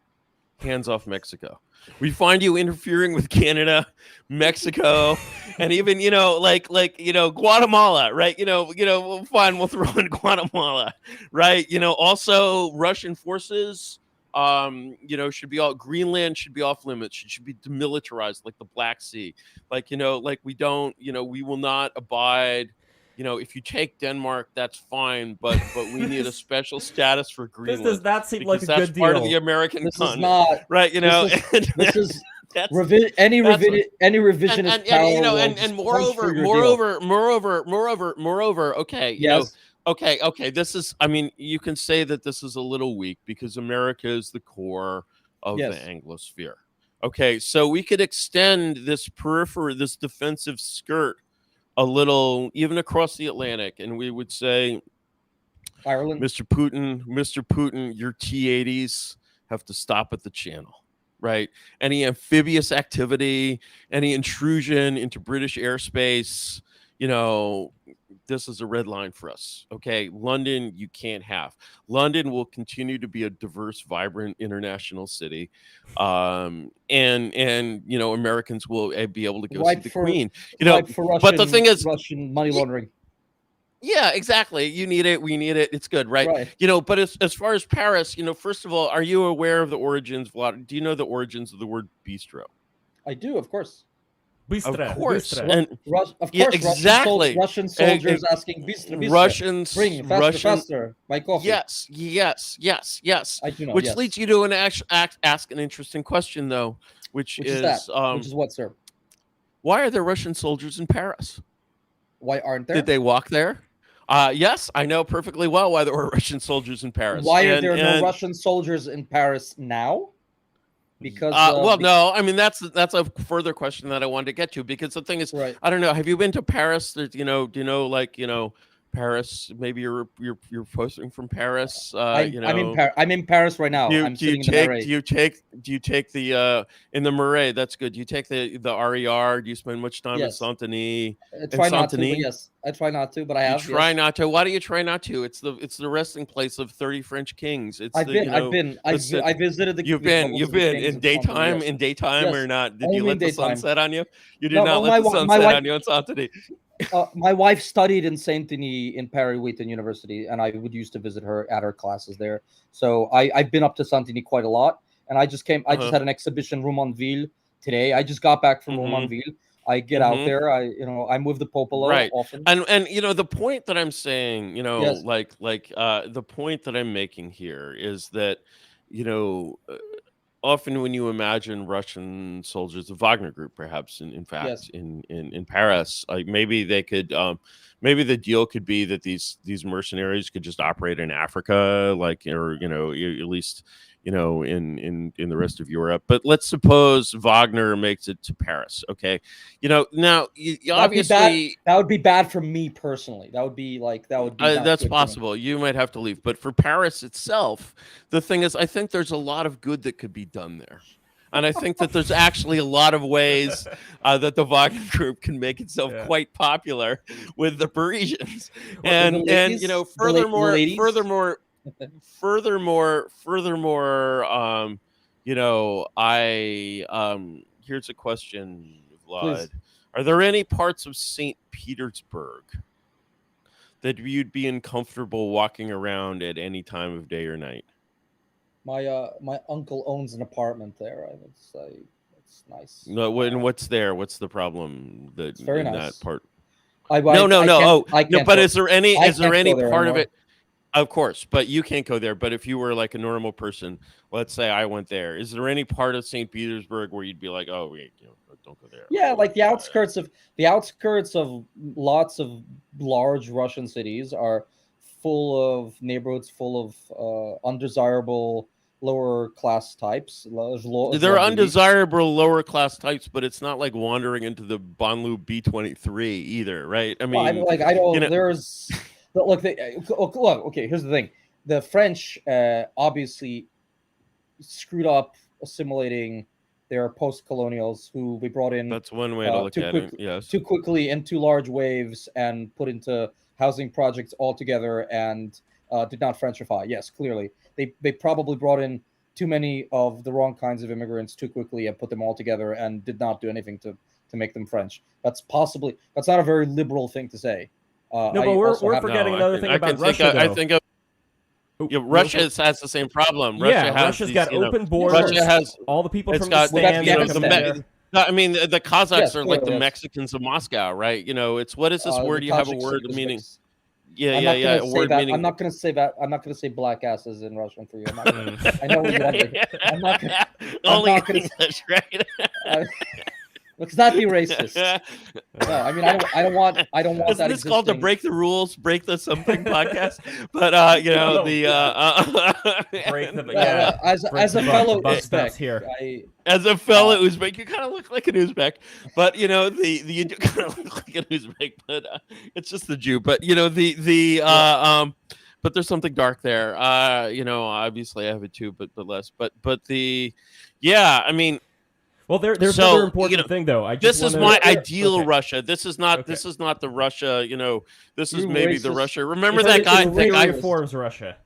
hands off Mexico. We find you interfering with Canada, Mexico, and even Guatemala, right? Fine, we'll throw in Guatemala, right? Also Russian forces. Should be Greenland should be off limits. It should be demilitarized like the Black Sea. Like we don't, we will not abide. If you take Denmark, that's fine, but we need a special status for Greenland. This does not seem like a good deal. Part of the American continent, is not, right? This is any revisionist power. And moreover. Okay, yes. Okay. This is, you can say that this is a little weak because America is the core of the Anglosphere. Okay, so we could extend this this defensive skirt a little, even across the Atlantic, and we would say, Ireland, Mr. Putin, your T-80s have to stop at the channel. Right? Any amphibious activity, any intrusion into British airspace, this is a red line for us. Okay, London, you can't have. London will continue to be a diverse, vibrant international city, and Americans will be able to go see the Queen. But the thing is, Russian money laundering. Yeah, exactly. You need it. We need it. It's good, right? But as far as Paris, first of all, are you aware of the origins, Vlad? Do you know the origins of the word bistro? I do, of course. Bistro, of course, bistro. And of course, exactly. Russian soldiers asking bistro. Russians, bring faster, my coffee. Yes. I do know. Which leads you to ask an interesting question, though, which is which is what, sir? Why are there Russian soldiers in Paris? Why aren't there? Did they walk there? Yes, I know perfectly well why there were Russian soldiers in Paris. Why are there no Russian soldiers in Paris now? Because well, no, I mean that's a further question that I wanted to get to, because the thing is, right. I don't know. Have you been to Paris? There's, do you know, like, Paris? Maybe you're posting from Paris. I'm in Paris right now. I'm sitting in the Marais. Do you take the in the Marais? That's good. Do you take the RER? Do you spend much time in Saint-Denis? I try not to, but yes, I try not to, but I have. You try not to. Why do you try not to? It's the resting place of 30 French kings. I visited the. You've been in daytime, yes. Or not? Did you let the sun set on you? You did not let the sun set on you in Saint-Denis. My wife studied in Saint-Denis in Paris-Wheaton University, and I would used to visit her at her classes there. So I've been up to Saint-Denis quite a lot, and I just just had an exhibition, Romanville, today. I just got back from Romanville. I get out there. I'm with the Popolo often. And the point that I'm saying, the point that I'm making here is that, often when you imagine Russian soldiers, the Wagner Group, perhaps, in fact, in Paris, like maybe they could, maybe the deal could be that these mercenaries could just operate in Africa, or at least in the rest of Europe. But let's suppose Wagner makes it to Paris. Okay, now obviously that would be bad for me personally. That would be that's possible. You might have to leave, but for Paris itself, the thing is, I think there's a lot of good that could be done there. And I think that there's actually a lot of ways that the Wagner Group can make itself quite popular with the Parisians. Furthermore, here's a question, Vlad. Please. Are there any parts of St. Petersburg that you'd be uncomfortable walking around at any time of day or night? My uncle owns an apartment there. It's nice. No, what's there? What's the problem it's very nice. That part? No. But is there any part of it? Of course, but you can't go there. But if you were like a normal person, let's say I went there, is there any part of St. Petersburg where you'd be like, oh wait, don't go there? Yeah, like the outskirts of lots of large Russian cities are full of neighborhoods full of undesirable lower class types. They're undesirable lower class types, but it's not like wandering into the banlieue B-23 either, right? I mean, there's. Look, okay, here's the thing. The French obviously screwed up assimilating their post-colonials who we brought in. That's one way to look at it, yes. Too quickly in too large waves and put into housing projects altogether and did not Frenchify. Yes, clearly. They probably brought in too many of the wrong kinds of immigrants too quickly and put them all together and did not do anything to make them French. That's not a very liberal thing to say. No, but we're forgetting another thing about Russia. I think Russia has the same problem. Russia's got open borders. Russia has all the people from the stands. I mean, the Kazakhs are like the Mexicans of Moscow, right? It's what is this word? You have a word meaning. A word meaning. I'm not going to say that. I'm not going to say black asses in Russian for you. I know what you want to. I'm not going to. Right. Let's not be racist. No, I mean, I don't want Isn't that. This called the Break the Rules, Break the Something podcast. But break the as a fellow Uzbek here. As a fellow Uzbek, you kind of look like an Uzbek, but you do kind of look like an Uzbek, but it's just the Jew. But but there's something dark there. Obviously I have it too, but less. But I mean. Well, there's another important thing, though. This is my ideal Russia. This is not. Okay. This is not the Russia. This is maybe racist. The Russia. Remember that guy? The guy reforms Russia.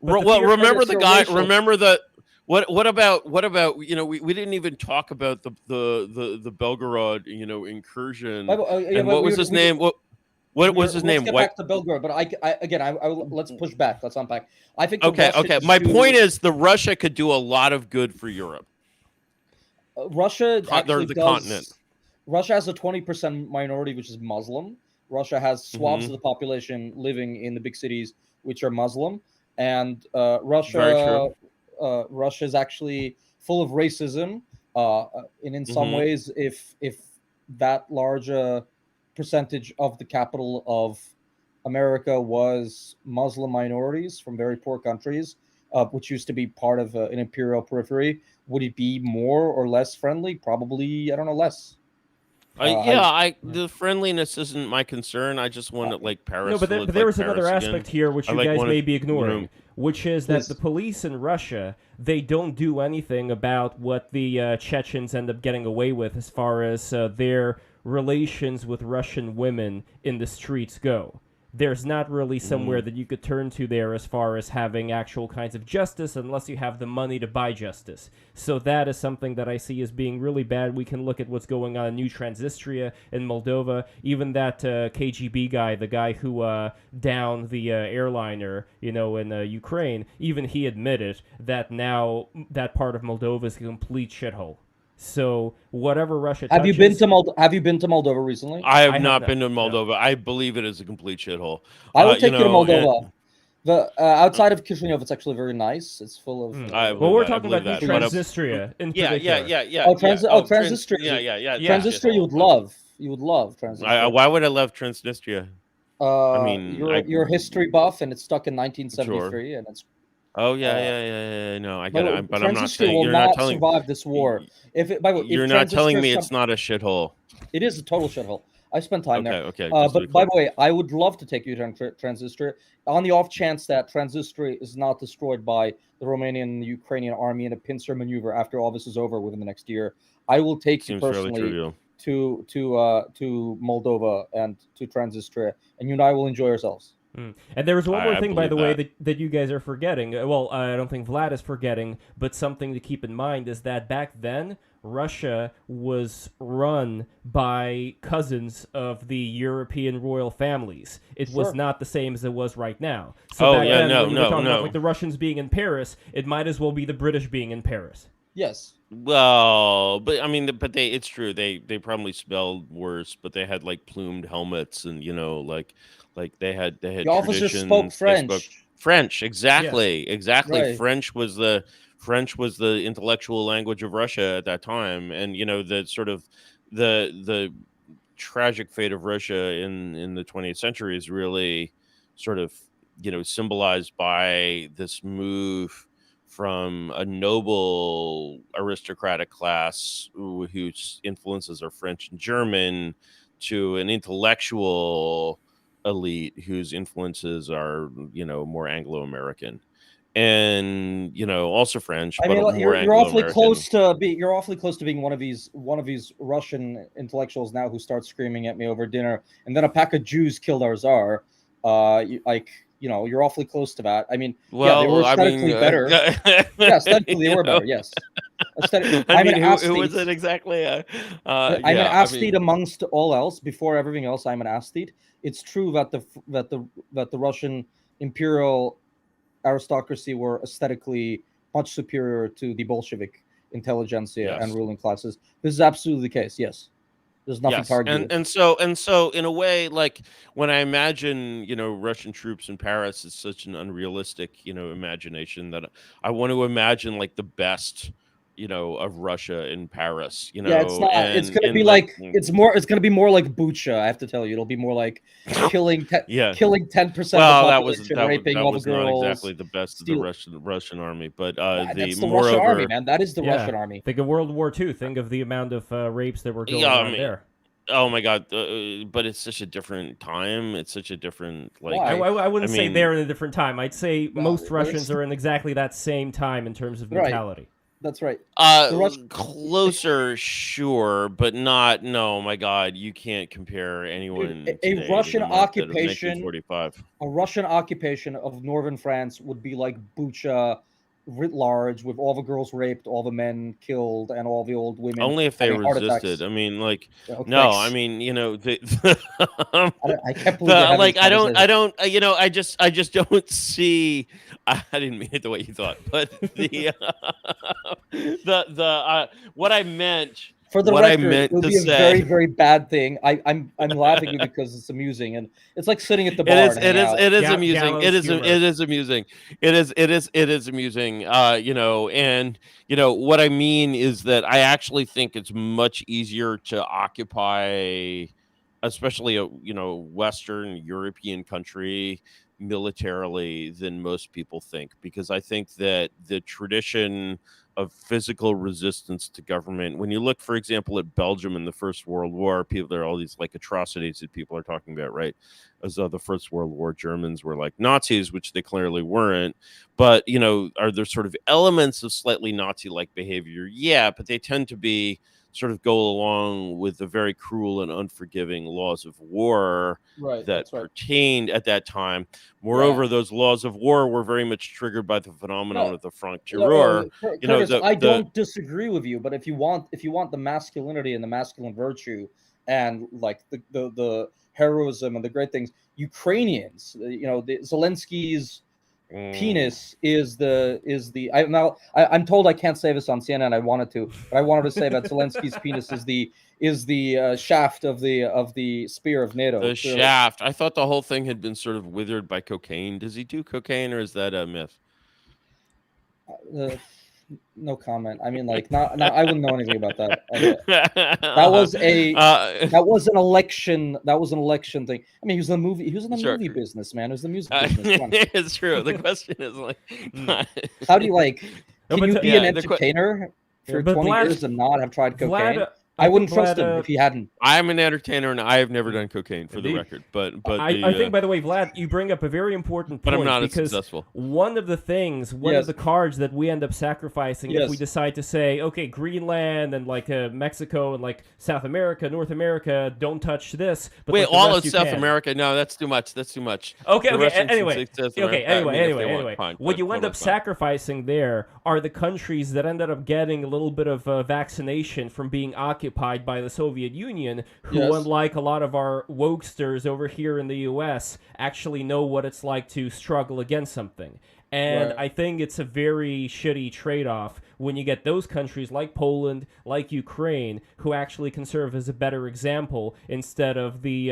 Remember the guy. Racial. Remember the. What about? We didn't even talk about the Belgorod incursion. And what was his name? What was his name? Let's get back to Belgorod, but let's push back. Let's unpack. I think. Okay. My point is, the Russia could do a lot of good for Europe. Russia actually the continent. Russia has a 20% minority, which is Muslim. Russia has swaths of the population living in the big cities, which are Muslim, and Russia is actually full of racism. And in some ways, if that large percentage of the capital of America was Muslim minorities from very poor countries, which used to be part of an imperial periphery, would it be more or less friendly? Probably, I don't know, less. The friendliness isn't my concern. I just want it like No, Paris but to there, look but there like is another Paris aspect again. here which I you like guys want may it, be ignoring, which is that Please. the police in Russia, they don't do anything about what the Chechens end up getting away with as far as their relations with Russian women in the streets go. There's not really somewhere that you could turn to there as far as having actual kinds of justice unless you have the money to buy justice. So that is something that I see as being really bad. We can look at what's going on in New Transnistria in Moldova. Even that KGB guy, the guy who downed the airliner, in Ukraine, even he admitted that now that part of Moldova is a complete shithole. So whatever Russia touches... Have you been to Moldova recently? I have have not not, been to no. Moldova. I believe it is a complete shithole. I will take you to and- Moldova. The outside of Chisinau, it's actually very nice. It's full of. I Well, believe we're that. I talking about believe New that. But, Transnistria in yeah. particular. Transnistria. Yeah. Transnistria, you would love. You would love Transnistria. Why would I love Transnistria? mean, You're a history buff, and it's stuck in Sure. 1973, and it's. Oh yeah. No, I get it. But I'm not Transnistria saying will you're not not telling. survive this war. You're not telling me it's not a shithole. It is a total shithole. I spent time there. Okay. But by the way, I would love to take you to Transnistria on the off chance that Transnistria is not destroyed by the Romanian and the Ukrainian army in a pincer maneuver after all this is over within the next year. I will take you Seems fairly personally trivial. to Moldova and to Transnistria, and you and I will enjoy ourselves. And there was one more I thing, by the believe way, that you guys are forgetting. Well, I don't think Vlad is forgetting, but something to keep in mind is that back then, Russia was run by cousins of the European royal families. It was not the same as it was right now. So back then, when you were talking about like the Russians being in Paris, it might as well be the British being in Paris. Yes. Well, but I mean, it's true. They probably spelled worse, but they had like plumed helmets, and like they had The officers traditions. spoke They French. spoke French, exactly. Right. French was the intellectual language of Russia at that time, and the sort of the tragic fate of Russia in the 20th century is really sort of symbolized by this move from a noble aristocratic class whose influences are French and German to an intellectual elite whose influences are more Anglo-American and also French. I mean, but more you're awfully Anglo-American. close to being one of these Russian intellectuals now who starts screaming at me over dinner, and then a pack of Jews killed our czar. You're awfully close to that. I mean, they were aesthetically better. Yeah, aesthetically they were better. Yes. Who was it exactly? I'm an aesthete amongst all else. Before everything else, I'm an aesthete. It's true that the Russian imperial aristocracy were aesthetically much superior to the Bolshevik intelligentsia and ruling classes. This is absolutely the case. Yes. There's nothing to argue with. And so in a way, like when I imagine Russian troops in Paris, it's such an unrealistic imagination that I want to imagine like the best of Russia in Paris. It's not. It's gonna be like it's gonna be more like Bucha. I have to tell you, it'll be more like killing 10% of the population, raping all the girls. Not exactly the best of the Russian army, but that's the Russian army, man. That is the Russian army. Think of World War II. Think of the amount of rapes that were going on there. Oh my God! But it's such a different time. It's such a different I wouldn't say they're in a different time. I'd say most Russians are in exactly that same time in terms of mentality. That's right. Closer, sure, but not. No, my God, you can't compare anyone. A Russian occupation, 1945. A Russian occupation of northern France would be like Bucha, writ large, with all the girls raped, all the men killed, and all the old women. Only if they resisted. I mean, like, no, I mean, I can't believe I just don't see. I didn't mean it the way you thought, but what I meant. For the record, it would be a very, very bad thing. I'm laughing because it's amusing, and it's like sitting at the bar. It is amusing. It is amusing. It is amusing. And what I mean is that I actually think it's much easier to occupy especially a Western European country militarily than most people think, because I think that the tradition of physical resistance to government, when you look, for example, at Belgium in the First World War, there are all these like atrocities that people are talking about, right? As though the First World War Germans were like Nazis, which they clearly weren't. But, are there sort of elements of slightly Nazi-like behavior? Yeah, but they tend to be sort of go along with the very cruel and unforgiving laws of war Right, that that's right. pertained at that time. Moreover, those laws of war were very much triggered by the phenomenon of the Franc Tireur. Curtis, I don't disagree with you, but if you want the masculinity and the masculine virtue and like the heroism and the great things, Ukrainians, the Zelensky's penis is the I'm told I can't say this on CNN. I wanted to, but I wanted to say that Zelensky's penis is the shaft of the spear of NATO. The shaft. I thought the whole thing had been sort of withered by cocaine. Does he do cocaine, or is that a myth? No comment. I mean, like, not I wouldn't know anything about that. That was an election. That was an election thing. I mean, he was in the movie. He was in the movie business, man. It was the music business. It's true. The question is like, how do you like? Can you be an entertainer for 20 years and not have tried cocaine? I wouldn't trust him if he hadn't. I'm an entertainer, and I have never done cocaine, for the record. But I think, by the way, Vlad, you bring up a very important point. But I'm not because successful. One of the things, one of the cards that we end up sacrificing if we decide to say, okay, Greenland and like Mexico and like South America, North America, don't touch this. But wait, like, all of South America? No, that's too much. That's too much. Anyway, Fine, what you end up sacrificing there are the countries that ended up getting a little bit of vaccination from being occupied by the Soviet Union, who, unlike a lot of our wokesters over here in the U.S., actually know what it's like to struggle against something. And I think it's a very shitty trade-off when you get those countries like Poland, like Ukraine, who actually can serve as a better example instead of the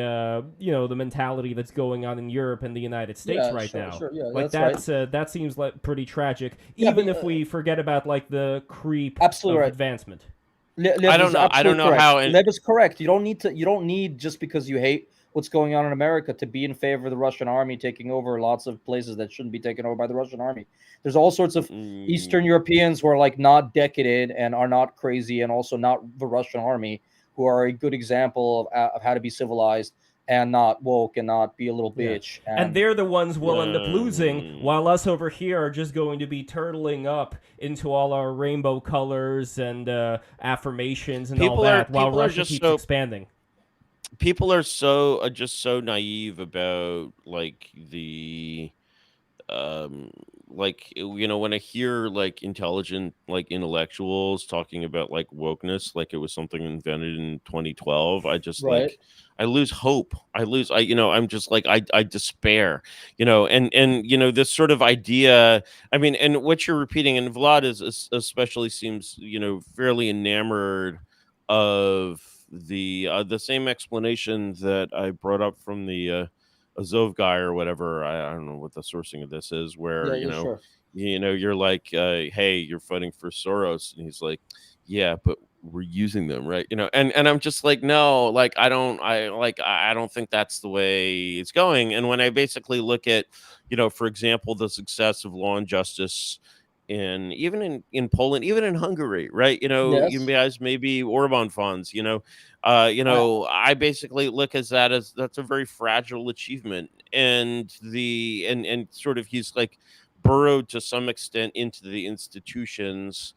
the mentality that's going on in Europe and the United States now. Sure. Yeah, like that seems like pretty tragic, even if we forget about like the creep of advancement. I don't know how. Lev is correct. You don't need just because you hate what's going on in America to be in favor of the Russian army taking over lots of places that shouldn't be taken over by the Russian army. There's all sorts of Eastern Europeans who are like not decadent and are not crazy, and also not the Russian army, who are a good example of how to be civilized and not woke and not be a little bitch. And they're the ones we'll end up losing, while us over here are just going to be turtling up into all our rainbow colors and affirmations and all that, while Russia keeps expanding. People are just so naive about like the when I hear like intelligent like intellectuals talking about like wokeness like it was something invented in 2012, I just like I lose hope. I'm just like I despair, and this sort of idea. I mean, and what you're repeating, and Vlad is especially seems fairly enamored of the same explanation that I brought up from the Azov guy or whatever. I don't know what the sourcing of this is, where you're like, hey, you're fighting for Soros, and he's like, yeah, but we're using them, right? And I'm just like, no, like I don't think that's the way it's going. And when I basically look at, for example, the success of Law and Justice even in Poland, even in Hungary, right? You guys maybe Orban funds, I basically look at that as that's a very fragile achievement. And and sort of he's like burrowed to some extent into the institutions.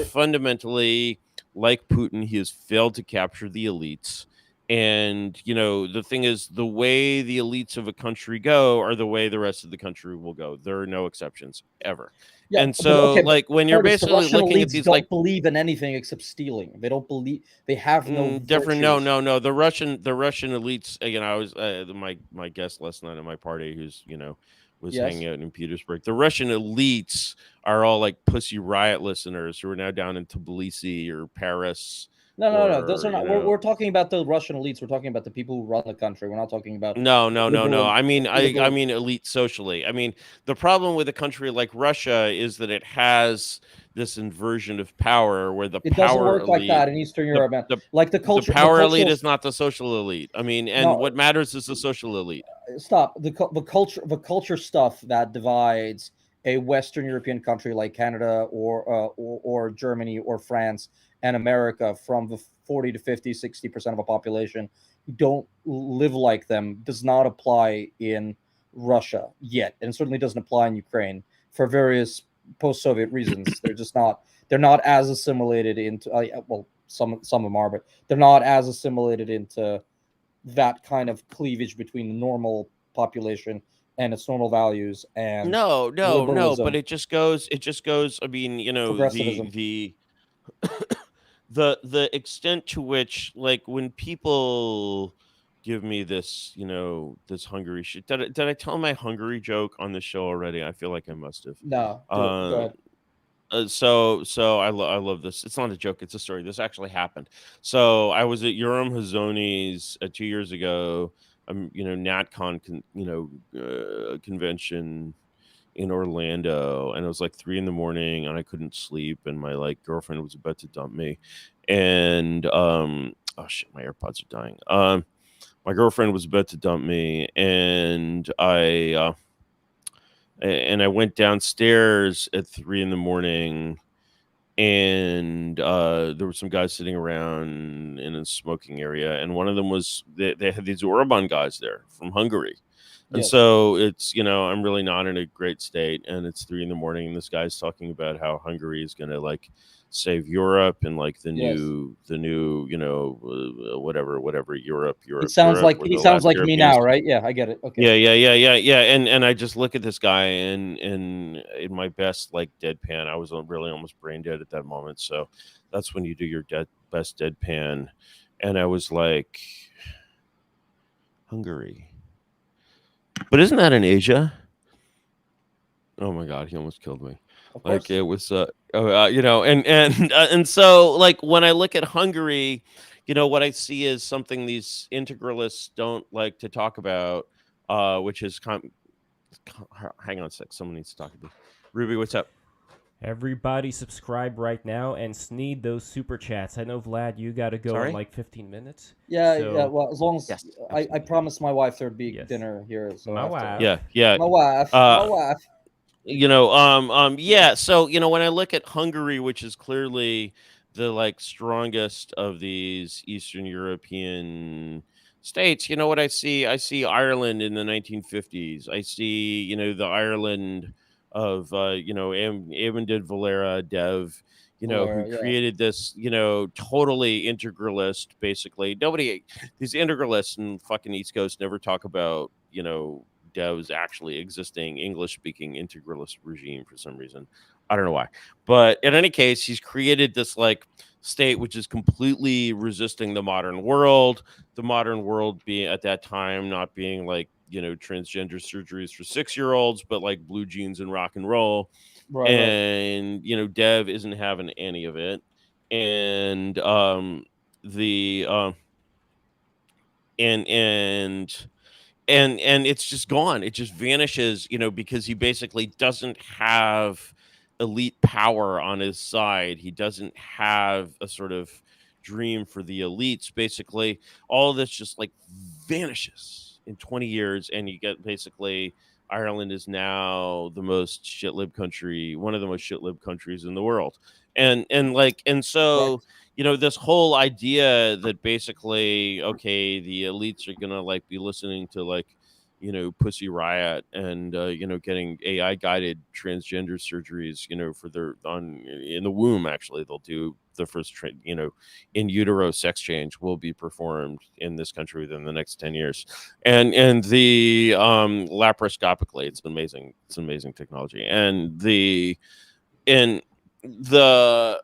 Fundamentally, like Putin, he has failed to capture the elites. And, the thing is, the way the elites of a country go are the way the rest of the country will go. There are no exceptions ever. Yeah, and so, like, when you're basically looking at these, don't believe in anything except stealing. They don't believe. They have no different. No. The Russian elites. I was my guest last night at my party, who's was hanging out in Petersburg. The Russian elites are all like Pussy Riot listeners who are now down in Tbilisi or Paris. No. Those are not. We're talking about the Russian elites. We're talking about the people who run the country. We're not talking about. No. I mean elite socially. I mean, the problem with a country like Russia is that it has this inversion of power where the It doesn't power work like elite, that in Eastern Europe, man. Like the the culture, power elite is not the social elite. I mean, and No, what matters is the social elite. stop the culture stuff that divides a Western European country like Canada or Germany or France and America from the 40 to 50, 60% of a population who don't live like them does not apply in Russia yet, and certainly doesn't apply in Ukraine for various post-Soviet reasons. They're not as assimilated into well, some of them are, but they're not as assimilated into that kind of cleavage between the normal population and its normal values and No, but liberalism, it just goes. I mean, progressivism. The extent to which, like, when people give me this, this Hungary shit. Did I tell my Hungary joke on the show already? I feel like I must have. No, go ahead. So I love this. It's not a joke. It's a story. This actually happened. So I was at Urim Hazoni's 2 years ago. NatCon, convention in Orlando, and it was like 3 a.m, and I couldn't sleep, and my girlfriend was about to dump me, and oh shit, my AirPods are dying. My girlfriend was about to dump me, and I went downstairs at 3 a.m, and there were some guys sitting around in a smoking area, and one of them was they had these Orban guys there from Hungary. And Yes. so it's, I'm really not in a great state, and it's 3 a.m, and this guy's talking about how Hungary is going to save Europe, and the Yes. new, whatever Europe. He sounds Europe, like where he the sounds last like me Europeans- now, right? Yeah, I get it. Okay. Yeah. And I just look at this guy, and in my best deadpan, I was really almost brain dead at that moment. So that's when you do your best deadpan, and I was like, Hungary. But isn't that in Asia? Oh my God, he almost killed me. Of course. It was, and so when I look at Hungary, what I see is something these integralists don't like to talk about, which is hang on a sec, someone needs to talk to me. Ruby, what's up? Everybody subscribe right now and sneed those super chats. I know, Vlad, you got to go Sorry? in 15 minutes. Yeah, So- yeah. Well, as long as Yes, I promised my wife there'd be Yes. dinner here, so My I have to- wife. Yeah. my wife, my wife. Yeah. So, when I look at Hungary, which is clearly the strongest of these Eastern European states, what I see? I see Ireland in the 1950s. I see, the Ireland of, Amundsen Valera Dev, Valera, who yeah. created this, totally integralist, basically. These integralists in fucking East Coast never talk about, Dev's actually existing English-speaking integralist regime for some reason. I don't know why. But in any case, he's created this state which is completely resisting the modern world. The modern world being at that time not being transgender surgeries for 6-year-olds, but blue jeans and rock and roll. Right. And Dev isn't having any of it. And and it's just gone. It just vanishes, because he basically doesn't have elite power on his side. He doesn't have a sort of dream for the elites. Basically, all of this just vanishes in 20 years, and you get basically Ireland is now the most shit-lib country, one of the most shit-lib countries in the world. And so Right. this whole idea that basically, okay, the elites are gonna be listening to Pussy Riot and getting AI guided transgender surgeries, for their in the womb. Actually, they'll do the first in utero sex change will be performed in this country within the next 10 years, and the laparoscopically. It's amazing. It's amazing technology, and the the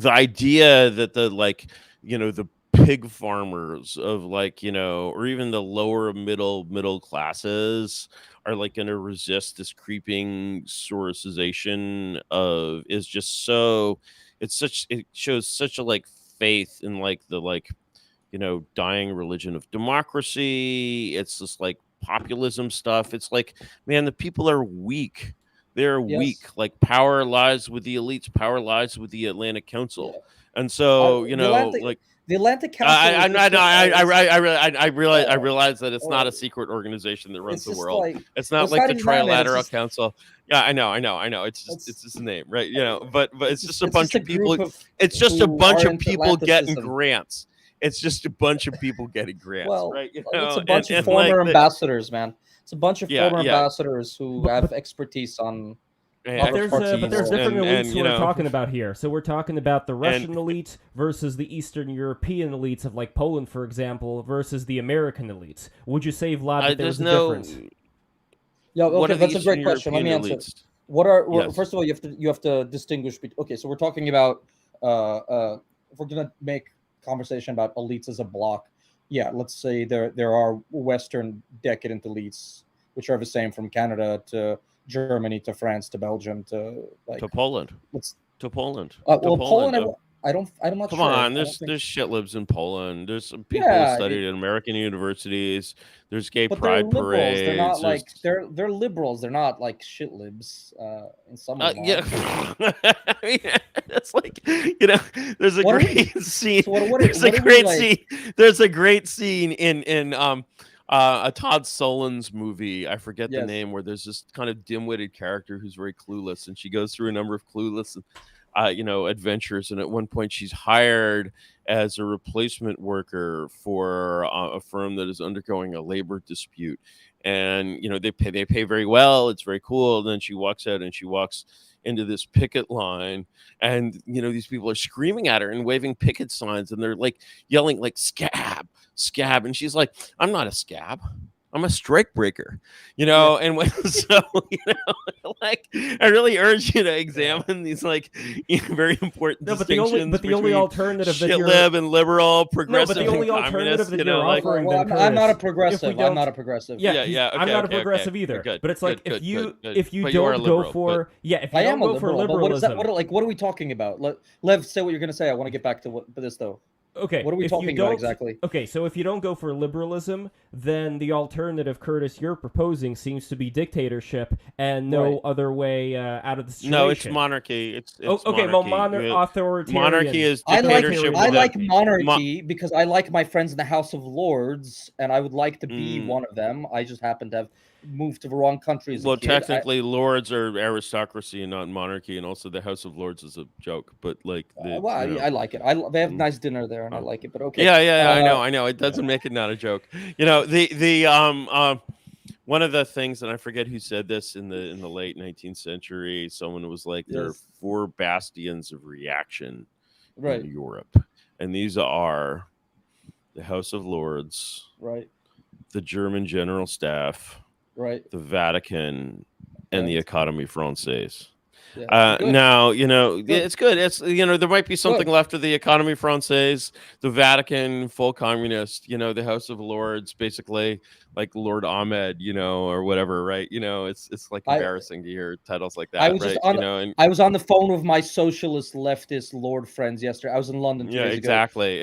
idea that the pig farmers of or even the lower middle classes are going to resist this creeping soricization of is just so it shows such a faith in the dying religion of democracy. It's this populism stuff. It's man, the people are weak. They're Yes. weak. Like, power lies with the elites. Power lies with the Atlantic Council. Yeah. And so, you The know, Atlantic, like, the Atlantic Council. I is just I realize that it's not uh, a secret organization that runs it's the just world. like, It's well, not it's like not the even that, man. It's Trilateral just Council. Yeah, I know. It's it's just a name, right? You know, but it's just a it's bunch just a of people. group of It's just a who bunch are of into people getting Atlanticism. grants. It's just a bunch of people getting grants, Well, right? You it's know, a bunch of and former like the ambassadors, man. It's a bunch of former yeah, ambassadors who But have expertise on But other there's parts of the there's world. different elites and we're you know, talking about here. So we're talking about the and Russian elite versus the Eastern European elites of like Poland, for example, versus the American elites. Would you say, Vlad, that there there's was a no. difference? Yeah, What okay, are the that's a great Eastern question. Let European me answer. elites? Well, Yes. first of all, you have to distinguish between. Okay, so we're talking about if we're gonna make conversation about elites as a block. Yeah, let's say there are Western decadent elites, which are the same from Canada to Germany to France to Belgium to like To Poland. let's To Poland. well, To Poland. Poland. I'm not Come sure. on, I don't think. there's shitlibs in Poland. There's some people who Yeah, studied in American universities. There's gay but they're pride liberals. They're not parades. like There's they're liberals. They're not like shit libs. In some of them. yeah, I mean, that's like, you know, there's a What are we- great scene. So what There's are a we, great like- scene. There's a great scene in a Todd Solondz movie. I forget the Yes. name, where there's this kind of dim-witted character who's very clueless, and she goes through a number of clueless you know, adventures, and at one point she's hired as a replacement worker for a firm that is undergoing a labor dispute, and you know, they pay very well. It's very cool. And then she walks out and she walks into this picket line, and you know, these people are screaming at her and waving picket signs, and they're like yelling like scab, and she's like, I'm not a scab, I'm a strike breaker, you know. And when so, you know, like, I really urge you to examine these like very important No, but the distinctions only between alternative that shit you're lib and liberal, progressive, the only and alternative communist, that you you're know, like, offering Well, then, I'm not a Curtis, if we progressive. I'm don't- not a progressive. Yeah, yeah, I'm okay, not a okay, progressive okay. either. Good, but it's like good, if you good. if you But you are don't go liberal, for if you I don't am a go for liberal, but what is that? liberalism, What are we talking about? Lev, say what you're gonna say. I want to get back to this though. okay, What are we if you talking about don't- exactly? Okay, so if you don't go for liberalism, then the alternative, Curtis, you're proposing seems to be dictatorship and no Right. other way out of the situation. No, it's monarchy. It's okay, monarchy. well, authoritarian. Monarchy is I dictatorship. like with a- monarchy because I like my friends in the House of Lords, and I would like to be Mm. one of them. I just happen to have moved to the wrong country as Well, a kid. technically, lords are aristocracy and not monarchy, and also the House of Lords is a joke. But like, Well, you know. I like it. They have nice dinner there, and I like it. But okay. Yeah, I know. It doesn't make it not a joke. You know, one of the things, and I forget who said this in the late 19th century. Someone was like, there are Yes. 4 bastions of reaction Right. in Europe, and these are the House of Lords, Right. the German General Staff, Right. the Vatican, and the Right. Académie Française. Yeah. Good. Now, you know, Good. it's good. It's, you know, there might be something Good. left of the Académie Française, the Vatican, full communist, you know, the House of Lords, basically like Lord Ahmed, you know, or whatever, right? You know, it's like embarrassing to hear titles like that, I was right? just on You know, and I was on the phone with my socialist leftist Lord friends yesterday. I was in London 2 yeah, days exactly.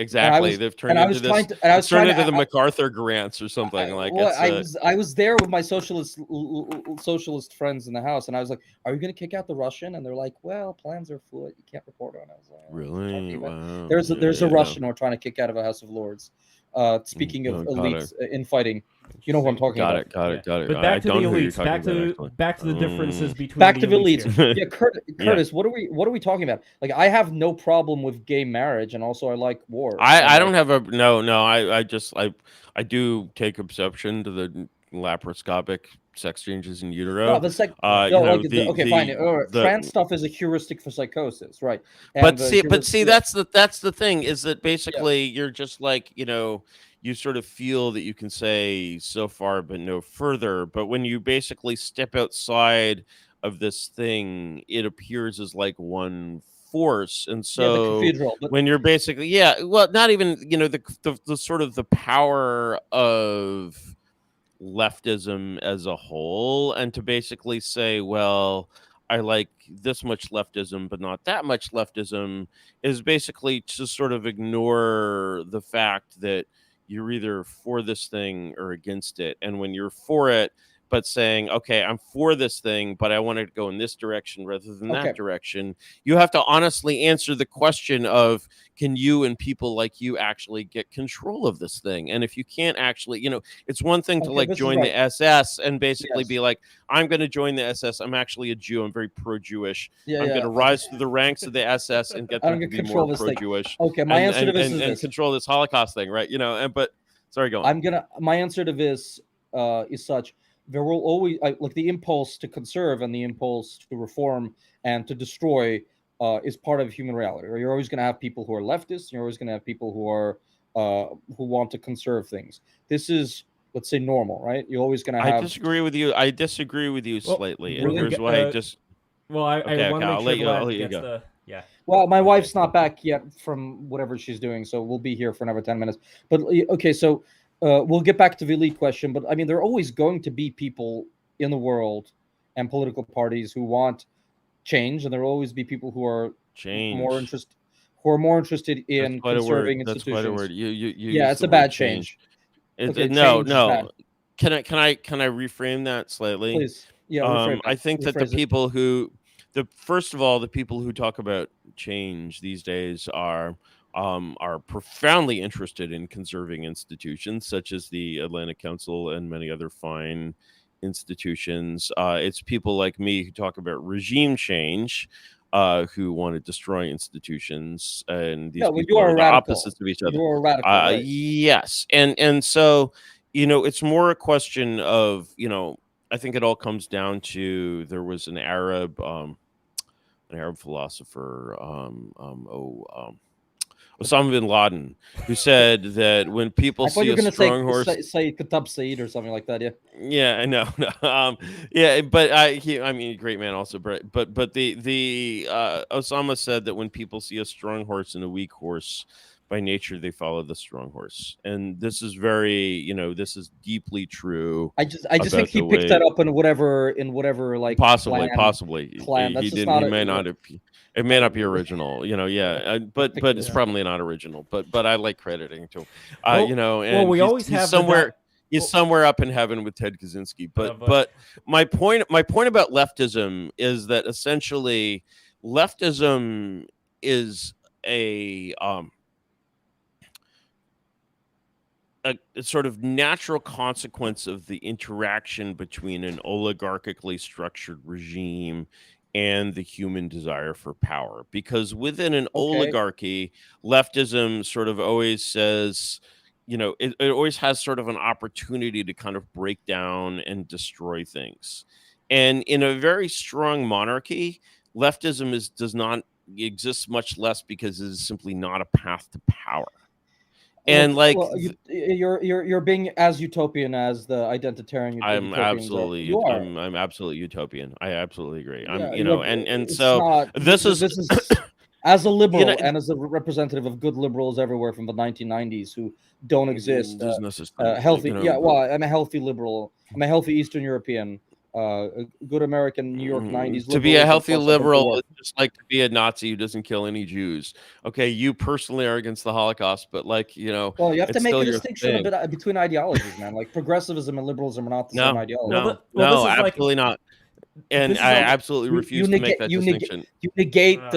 was- They've turned and I into was this. trying to- and I was It's turned trying to- into the MacArthur grants or something like. Well, It's, I was there with my socialist friends in the house, and I was like, "Are you going to kick out the Russian?" And they're like, "Well, plans are afoot. You can't report on it." I was like, really? "Okay, but Wow. There's Yeah, a no. Russian we're trying to kick out of a House of Lords. Speaking of Oh, got elites in fighting, you know who I'm talking Got about. it. Got it. But I back to the don't know who you're elites. talking about, Back to the actually. differences between Back to the the elites. elites. here. Yeah, Curtis, what are we talking about? Like, I have no problem with gay marriage, and also I like war. I don't have a no. I do take exception to the laparoscopic sex changes in utero. No, the sec- you no, know, like, okay, fine. Trans stuff is a heuristic for psychosis, right? But And see, that's the thing, is that basically you're just like, you know, you sort of feel that you can say so far but no further. But when you basically step outside of this thing, it appears as like one force. And the so cathedral. But when you're basically, well, not even, you know, the sort of the power of leftism as a whole, and to basically say, well, I like this much leftism but not that much leftism, is basically to sort of ignore the fact that you're either for this thing or against it. And when you're for it, but saying, okay, I'm for this thing, but I want to go in this direction rather than Okay. that direction. You have to honestly answer the question of, can you and people like you actually get control of this thing? And if you can't actually, it's one thing to like this is join the right. SS and basically Yes. be like, I'm going to join the SS. I'm actually a Jew. I'm very pro-Jewish. Yeah, I'm yeah. going to rise through the ranks of the SS and get I them don't to get be control more of this thing. pro-Jewish. Okay, my answer to this is and this. control this Holocaust thing, right? Sorry, go on. My answer to this is such: there will always like the impulse to conserve and the impulse to reform and to destroy is part of human reality. Or you're always going to have people who are leftists. You're always going to have people who are who want to conserve things. This is, let's say, normal, right? You're always going to have. I disagree with you slightly, and here's why. I want to make I'll sure let you Vlad go. gets yeah. Well, my wife's not back yet from whatever she's doing, so we'll be here for another 10 minutes. But okay, so we'll get back to the elite question. But I mean, there are always going to be people in the world and political parties who want change, and there will always be people who are more interested in conserving institutions. That's quite a word. You yeah, it's a bad change. No. Can I reframe that slightly? Please. Yeah. I think that the people who talk about change these days are profoundly interested in conserving institutions such as the Atlantic Council and many other fine institutions. It's people like me who talk about regime change, who want to destroy institutions, and these people are the opposites of each other. You're a radical, right? Yes, and so it's more a question of I think it all comes down to, there was an Arab philosopher, Osama bin Laden, who said that when people see a strong horse, say Katab Said or something like that. Yeah, I know. Yeah, but I mean, great man also, but the Osama said that when people see a strong horse and a weak horse, by nature they follow the strong horse, and this is this is deeply true. I just think he picked that up in whatever like possibly clan. He didn't. He may not have. It may not be original, but it's probably not original. But I like crediting to him, And we always have somewhere. He's somewhere up in heaven with Ted Kaczynski. But my point about leftism is that essentially leftism is a sort of natural consequence of the interaction between an oligarchically structured regime and the human desire for power. Because within an oligarchy, leftism sort of always says, it always has sort of an opportunity to kind of break down and destroy things. And in a very strong monarchy, leftism does not exist, much less because it is simply not a path to power. And you're being as utopian as the identitarian. I'm absolutely utopian. I absolutely agree. This is as a liberal and as a representative of good liberals everywhere from the 1990s who don't exist. Healthy. I'm a healthy liberal. I'm a healthy Eastern European. Good American New York 90s. To be a healthy liberal is just like to be a Nazi who doesn't kill any Jews. Okay, you personally are against the Holocaust, but well, you have to make a distinction between ideologies, man. Like progressivism and liberalism are not the same ideology. No, absolutely not. And I absolutely refuse to make that distinction. You negate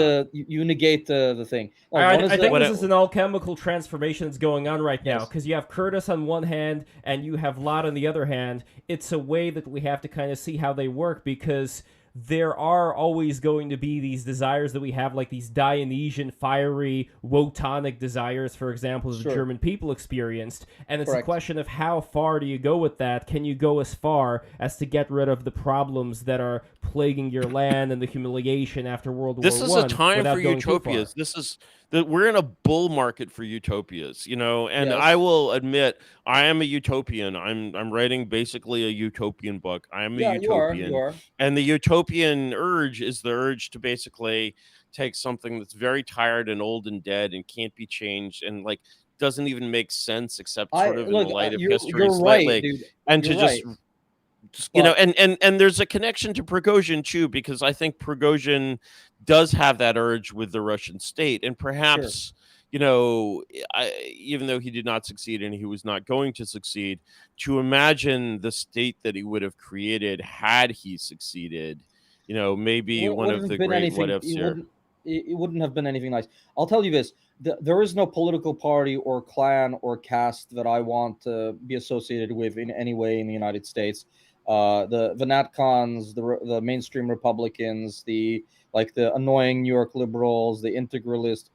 the thing. I think this is an alchemical transformation that's going on right now, because you have Curtis on one hand and you have Vlad on the other hand. It's a way that we have to kind of see how they work, because there are always going to be these desires that we have, like these Dionysian, fiery, Wotanic desires, for example, that the German people experienced. And it's a question of how far do you go with that? Can you go as far as to get rid of the problems that are plaguing your land and the humiliation after World War I? This is a time for utopias. We're in a bull market for utopias, and I will admit I am a utopian. I'm writing basically a utopian book. I am a utopian. You are. And the utopian urge is the urge to basically take something that's very tired and old and dead and can't be changed and doesn't even make sense except sort of in the light of history slightly. Dude. And to just and there's a connection to Prigozhin too, because I think Prigozhin does have that urge with the Russian state, and perhaps even though he did not succeed and he was not going to succeed, to imagine the state that he would have created had he succeeded, maybe It one of wouldn't the have been great anything. what ifs here. It wouldn't have been anything nice. I'll tell you this: there is no political party or clan or caste that I want to be associated with in any way in the United States. The NatCons, the mainstream Republicans, the annoying New York liberals, the integralists.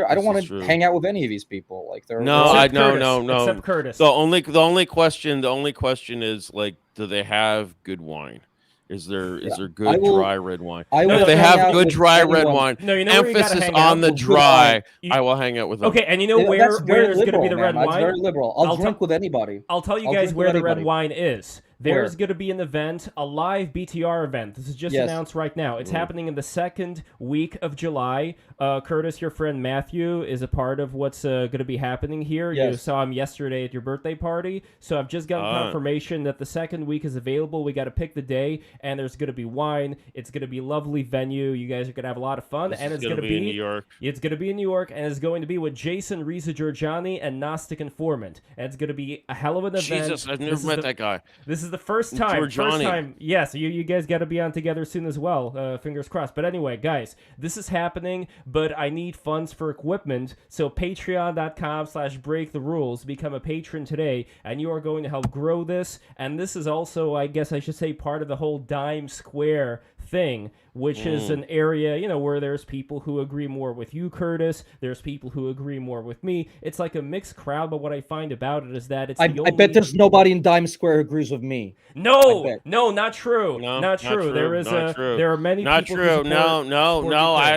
I don't want to hang out with any of these people. Like they're no, Except Curtis. The only question is, like, do they have good wine? Is there good dry red wine? If they have good dry red wine, emphasis on the dry, I will hang out with them. Okay, and you know where there's going to be the red wine? That's very liberal. I'll drink with anybody. I'll tell you guys where the red wine is. There's going to be an event, a live BTR event. This is just announced right now. It's happening in the second week of July. Curtis, your friend Matthew, is a part of what's going to be happening here. Yes. You saw him yesterday at your birthday party. So I've just gotten confirmation that the second week is available. We got to pick the day, and there's going to be wine. It's going to be a lovely venue. You guys are going to have a lot of fun. And it's going to be in New York. It's going to be in New York, and it's going to be with Jason Risa Giorgiani and Gnostic Informant. And it's going to be a hell of an event. Jesus, I've never met that guy. This is the first time. Yes, you guys got to be on together soon as well. Fingers crossed. But anyway, guys, this is happening, but I need funds for equipment. So patreon.com/breaktherules. Become a patron today, and you are going to help grow this. And this is also, I guess I should say, part of the whole Dime Square thing, which is an area, where there's people who agree more with you, Curtis. There's people who agree more with me. It's like a mixed crowd, but what I find about it is that it's I bet there's nobody in Dime Square who agrees with me. No, not true. No, not true. There is there are many not people true. Who support, No.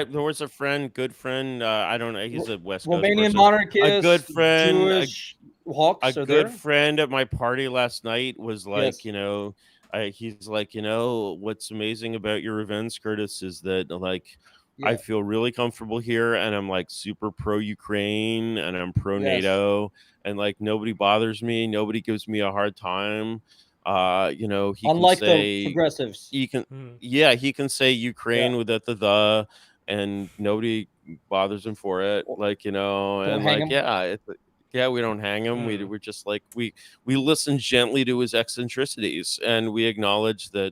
There was a good friend. I don't know. He's a West Coast Romanian person. monarchist, a good friend, Jewish hawks. A good friend at my party last night was like, he's like, what's amazing about your events, Curtis, is that I feel really comfortable here, and I'm like super pro Ukraine, and I'm pro NATO, and like nobody bothers me, nobody gives me a hard time. He unlike can say, the progressives, he can say Ukraine with the, and nobody bothers him for it, we don't hang him. We're just like we listen gently to his eccentricities, and we acknowledge that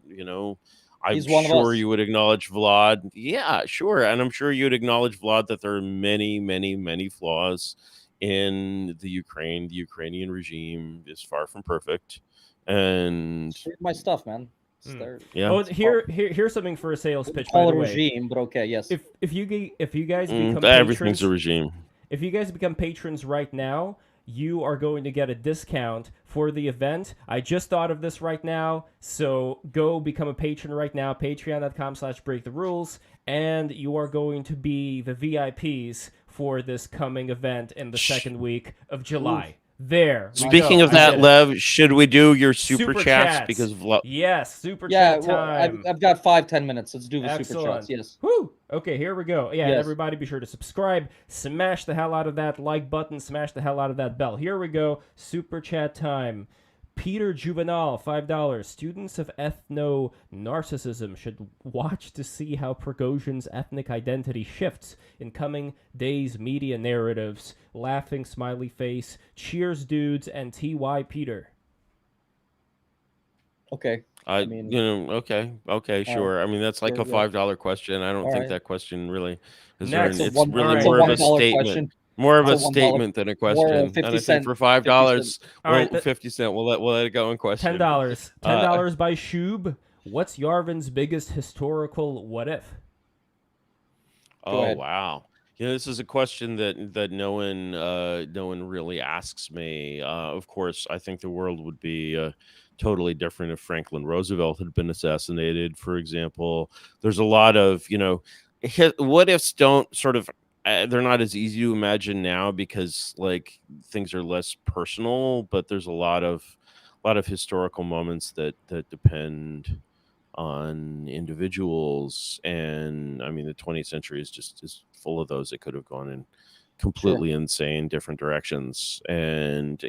I'm sure you would acknowledge Vlad. Yeah, sure, and I'm sure you'd acknowledge Vlad that there are many, many, many flaws in the Ukraine. The Ukrainian regime is far from perfect, and my stuff, man. Yeah. Oh, here's something for a sales pitch. Call by the it a way. regime, but okay, yes. If you guys become everything's patrons, a regime. If you guys become patrons right now, you are going to get a discount for the event. I just thought of this right now, so go become a patron right now, patreon.com/breaktherules, and you are going to be the VIPs for this coming event in the second week of July. There. Speaking of that, Lev, should we do your super chats? Because yes, super chat time. I've got 5-10 minutes. Let's do the super chats. Yes. Woo. Okay, here we go. Yeah, and everybody be sure to subscribe, smash the hell out of that like button, smash the hell out of that bell. Here we go. Super chat time. Peter Juvenal, $5. Students of ethno-narcissism should watch to see how Prigozhin's ethnic identity shifts in coming days' media narratives. Laughing smiley face. Cheers, dudes, and TY Peter. Okay. Okay, sure. Right. I mean, that's like a $5 question. I don't think that question really is. It's more of a statement. Question. More of a statement than a question. And I think for $5, 50 cents, we'll let it go in question. $10. $10 by Shub. What's Yarvin's biggest historical what if? Oh, wow. This is a question that no one really asks me. Of course, I think the world would be totally different if Franklin Roosevelt had been assassinated, for example. There's a lot of, what ifs don't sort of, they're not as easy to imagine now because like things are less personal, but there's a lot of historical moments that depend on individuals. And I mean, the 20th century is full of those that could have gone in completely insane different directions. And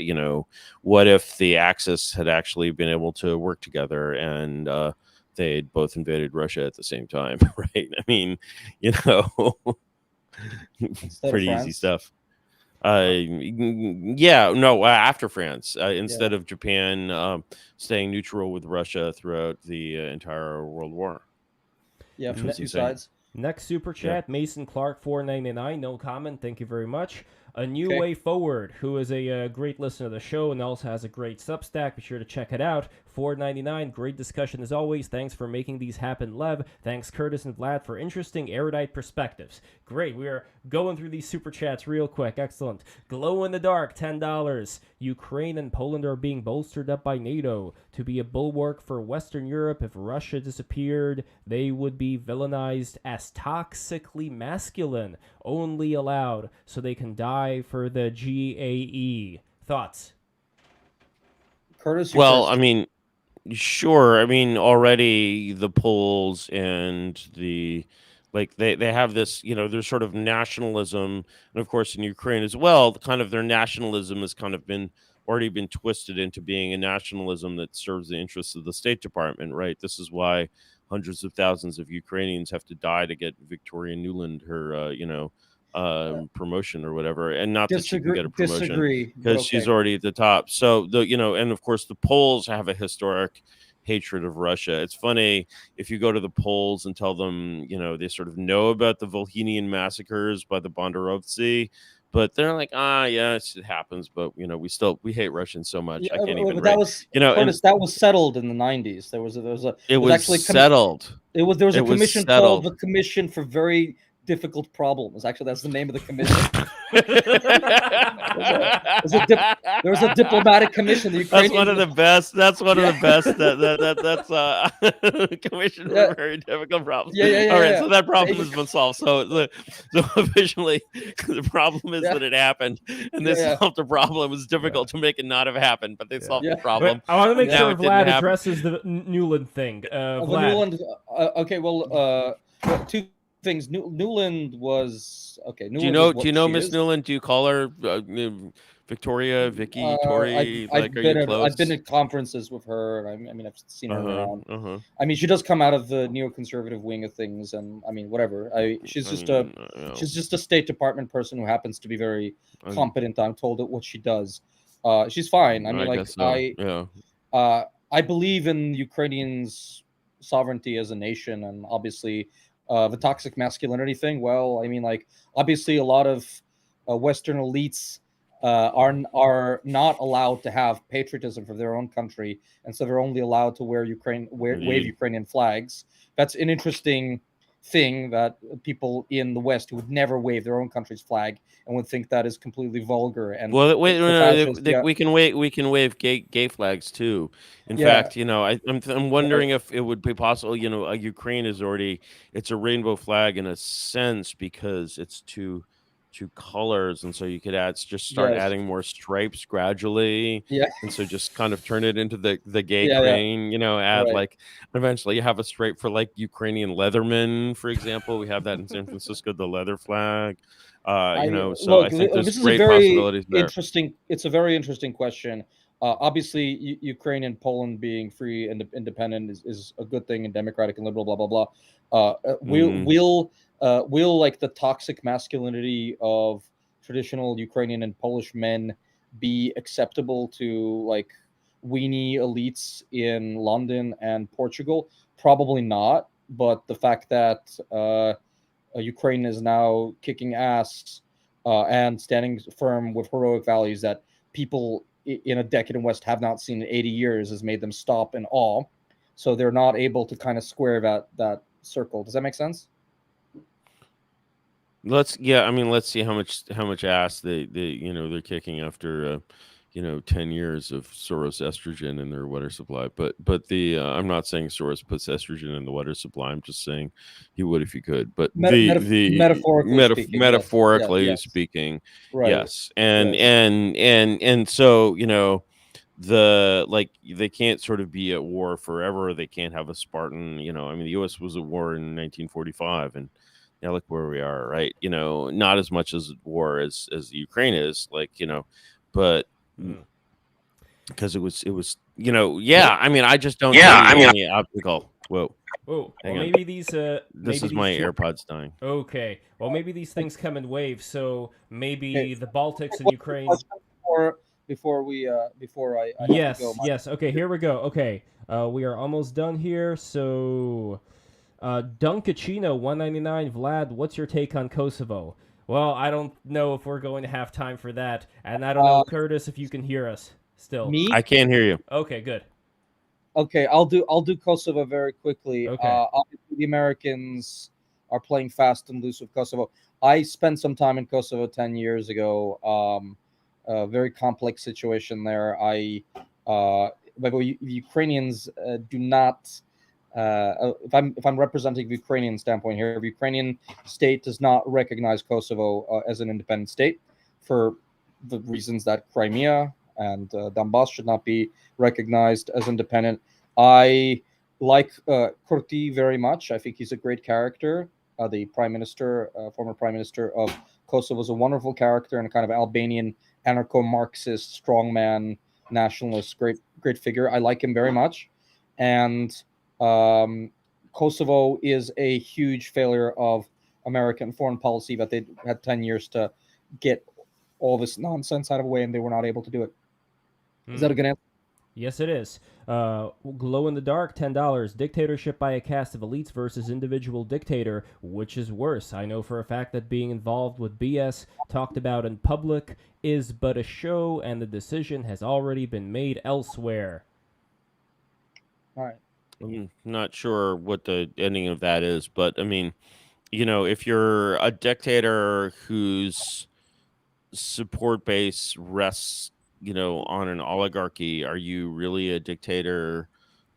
what if the Axis had actually been able to work together and they'd both invaded Russia at the same time, right? I mean, pretty easy stuff. After France, instead of Japan staying neutral with Russia throughout the entire World War. Yeah, from two sides. Next super chat, Mason Clark 499, no comment. Thank you very much. A New Way Forward, who is a great listener to the show and also has a great Substack. Be sure to check it out. 499, great discussion as always. Thanks for making these happen, Lev. Thanks, Curtis and Vlad, for interesting, erudite perspectives. Great. We are going through these super chats real quick. Excellent. Glow in the Dark, $10. Ukraine and Poland are being bolstered up by NATO to be a bulwark for Western Europe. If Russia disappeared, they would be villainized as toxically masculine, only allowed so they can die for the GAE. Thoughts? Curtis? Well, I mean, sure. I mean, already the Poles and the they have this, there's sort of nationalism, and of course in Ukraine as well, kind of their nationalism has kind of already been twisted into being a nationalism that serves the interests of the State Department, right? This is why hundreds of thousands of Ukrainians have to die to get Victoria Nuland her, promotion or whatever, and not that she can get a promotion because she's already at the top. So and of course the Poles have a historic hatred of Russia. It's funny if you go to the Poles and tell them, they sort of know about the Volhynian massacres by the Banderovci, but they're like, it happens, but we hate Russians so much. I can't even. That was that was settled in the 90s. There was actually settled. There was a commission called the Commission for Very Difficult Problems. Actually, that's the name of the commission. There was a diplomatic commission. That's one of the best. That's one of the best. That's Commission for Very Difficult Problems. All right, so that problem has been solved. So officially, the problem is that it happened, and they solved the problem. It was difficult to make it not have happened, but they solved the problem. I want to make sure Vlad addresses the Nuland thing. Vlad. Okay, well, two things. Nuland was okay. Nuland do you know Miss Nuland? Do you call her Victoria, Vicky, Tori? I've been at conferences with her. I mean, I've seen her around. I mean, she does come out of the neoconservative wing of things, and I mean, whatever. She's just a State Department person who happens to be very competent. I'm told at what she does. She's fine. I mean, I believe in Ukrainians' sovereignty as a nation, and obviously. The toxic masculinity thing. Well, I mean, obviously, a lot of Western elites are not allowed to have patriotism for their own country, and so they're only allowed to wave Ukrainian flags. That's an interesting thing that people in the West who would never wave their own country's flag and would think that is completely vulgar. And we can wave gay flags too. In fact, I'm wondering if it would be possible. Ukraine is already it's a rainbow flag in a sense because it's two colors, and so you could start adding more stripes gradually, and so just kind of turn it into the gay crane, eventually you have a stripe for Ukrainian Leathermen, for example. We have that in San Francisco, the leather flag. I think there's great possibilities there. It's a very interesting question. Obviously, Ukraine and Poland being free and independent is a good thing, and democratic and liberal, blah blah blah. Will the toxic masculinity of traditional Ukrainian and Polish men be acceptable to weenie elites in London and Portugal? Probably not. But the fact that Ukraine is now kicking ass and standing firm with heroic values that people in a decadent West have not seen in 80 years has made them stop in awe. So they're not able to kind of square that circle. Does that make sense? Let's see how much ass they're kicking after 10 years of Soros estrogen in their water supply. But I'm not saying Soros puts estrogen in the water supply. I'm just saying he would if he could. But metaphorically speaking, right. Yes. And so they can't sort of be at war forever. They can't have a Spartan. The U.S. was at war in 1945, and now look where we are, right? Not as much as war as Ukraine is, but because it was I mean, I just don't see any obstacle Whoa. Oh, Hang well, on. maybe these. This is my AirPods dying. Okay, well, maybe these things come in waves. So maybe Okay. the Baltics and What's the Ukraine. question before I have to Yes, go? yes. Okay, here we go. Okay, we are almost done here. So, Dunkachino 199, Vlad, what's your take on Kosovo? Well, I don't know if we're going to have time for that, and I don't know, Curtis, if you can hear us still. Me? I can't hear you. Okay, good. Okay, I'll do Kosovo very quickly. Okay. Obviously, the Americans are playing fast and loose with Kosovo. I spent some time in Kosovo 10 years ago. A very complex situation there. By the way, Ukrainians do not. If I'm representing the Ukrainian standpoint here, the Ukrainian state does not recognize Kosovo as an independent state for the reasons that Crimea and Donbass should not be recognized as independent. I like Kurti very much. I think he's a great character. The prime minister, former prime minister of Kosovo, is a wonderful character and a kind of Albanian anarcho-Marxist, strongman, nationalist, great figure. I like him very much. And Kosovo is a huge failure of American foreign policy that they had 10 years to get all this nonsense out of the way, and they were not able to do it. Is that a good answer? Yes, it is. Glow in the Dark, $10. Dictatorship by a cast of elites versus individual dictator. Which is worse? I know for a fact that being involved with BS talked about in public is but a show, and the decision has already been made elsewhere. All right. I'm not sure what the ending of that is, but I mean, if you're a dictator whose support base rests, on an oligarchy, are you really a dictator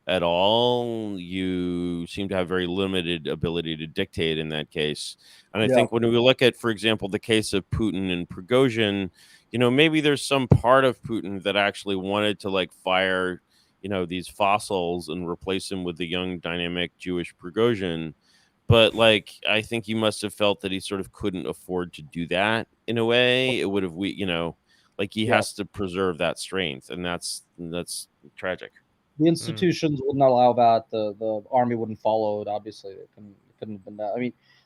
at all? You seem to have very limited ability to dictate in that case. And I think when we look at, for example, the case of Putin and Prigozhin, maybe there's some part of Putin that actually wanted to fire, these fossils and replace him with the young, dynamic Jewish Prigozhin. But I think he must have felt that he sort of couldn't afford to do that in a way. It would have, he has to preserve that strength, and that's tragic. The institutions wouldn't allow that. The army wouldn't follow it. Obviously, it couldn't have been that.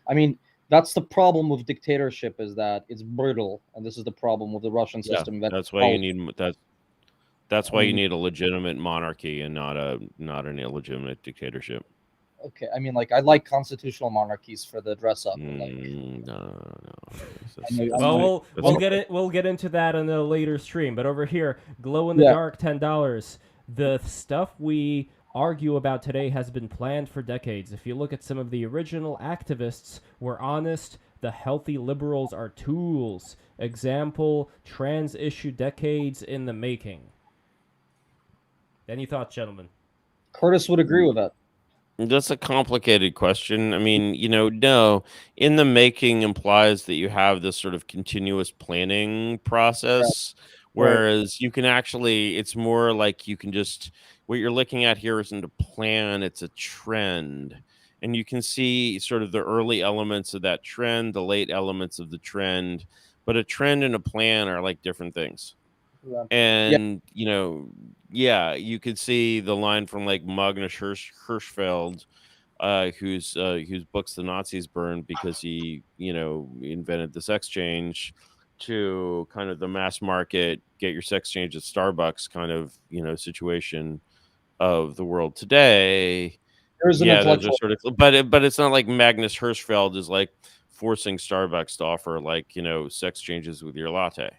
I mean, that's the problem with dictatorship, is that it's brutal, and this is the problem with the Russian system. That's why you need That's why you need a legitimate monarchy and not an illegitimate dictatorship. Okay, I like constitutional monarchies for the dress up. No. Well, we'll get into that in a later stream. But over here, Glow in the Dark, $10. The stuff we argue about today has been planned for decades. If you look at some of the original activists, were honest. The healthy liberals are tools. Example: trans issue decades in the making. Any thoughts, gentlemen? Curtis would agree with that. That's a complicated question. I mean, no, in the making implies that you have this sort of continuous planning process, whereas you can actually, it's more like you can just, what you're looking at here isn't a plan, it's a trend. And you can see sort of the early elements of that trend, the late elements of the trend, but a trend and a plan are like different things. And you could see the line from Magnus Hirschfeld, whose books the Nazis burned because he invented the sex change, to kind of the mass market get your sex change at Starbucks kind of situation of the world today. There's an intellectual, sort of, but it's not like Magnus Hirschfeld is forcing Starbucks to offer sex changes with your latte.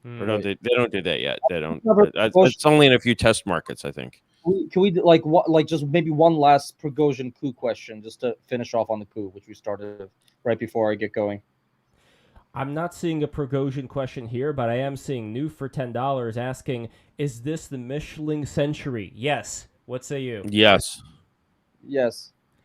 Or no, they don't do that yet. They don't. It's only in a few test markets, I think. Can we just maybe one last Prigozhin coup question, just to finish off on the coup, which we started right before I get going? I'm not seeing a Prigozhin question here, but I am seeing new for $10 asking, "Is this the Michelin century?" Yes. What say you? Yes.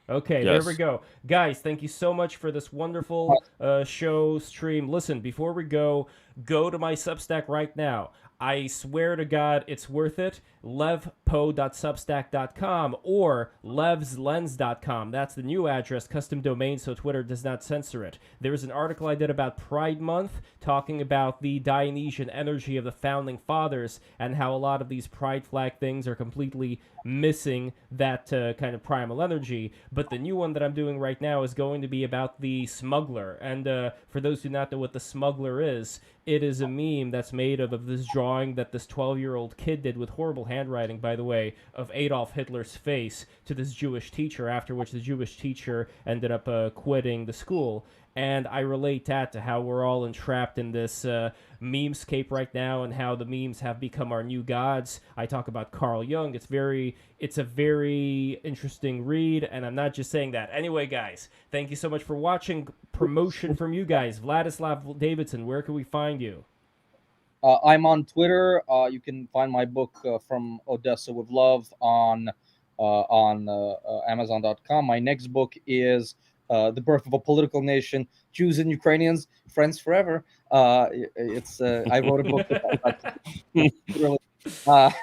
Okay, There we go. Guys, thank you so much for this wonderful show stream. Listen, before we go to my Substack right now. I swear to God, it's worth it. levpo.substack.com or levslens.com. That's the new address, custom domain, so Twitter does not censor it. There's an article I did about Pride Month talking about the Dionysian energy of the founding fathers and how a lot of these pride flag things are completely missing that kind of primal energy. But the new one that I'm doing right now is going to be about the smuggler. And for those who do not know what the smuggler is, it is a meme that's made of this drawing that this 12-year-old kid did with horrible handwriting, by the way, of Adolf Hitler's face to this Jewish teacher, after which the Jewish teacher ended up quitting the school. And I relate that to how we're all entrapped in this memescape right now and how the memes have become our new gods. I talk about Carl Jung. It's a very interesting read, and I'm not just saying that. Anyway, guys, thank you so much for watching. Promotion from you guys. Vladislav Davidzon, where can we find you? I'm on Twitter. You can find my book From Odessa with Love on Amazon.com. My next book is The Birth of a Political Nation: Jews and Ukrainians, Friends Forever. It's I wrote a book about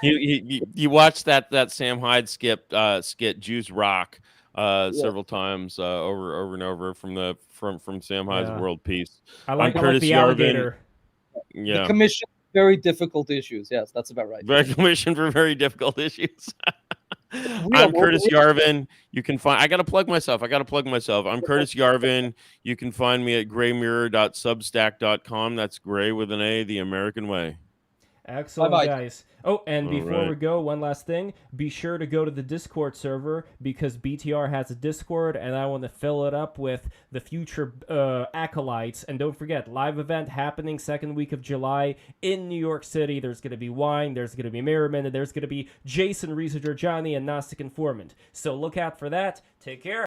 you watched that Sam Hyde skit Jews Rock several times over and over from Sam Hyde's World Peace. I like Curtis the Yarvin. alligator. Yeah. The Commission for Very Difficult Issues. Yes, that's about right. The Commission for Very Difficult Issues. I'm Curtis Yarvin. You can find. I gotta plug myself. I'm Curtis Yarvin. You can find me at graymirror.substack.com. That's gray with an A, the American way. Excellent, Bye-bye. guys. Oh, and before right. we go, one last thing. Be sure to go to the Discord server because BTR has a Discord, and I want to fill it up with the future acolytes. And don't forget, live event happening second week of July in New York City. There's going to be wine, there's going to be merriment, and there's going to be Jason Reeser Johnny and Gnostic Informant. So look out for that. Take care.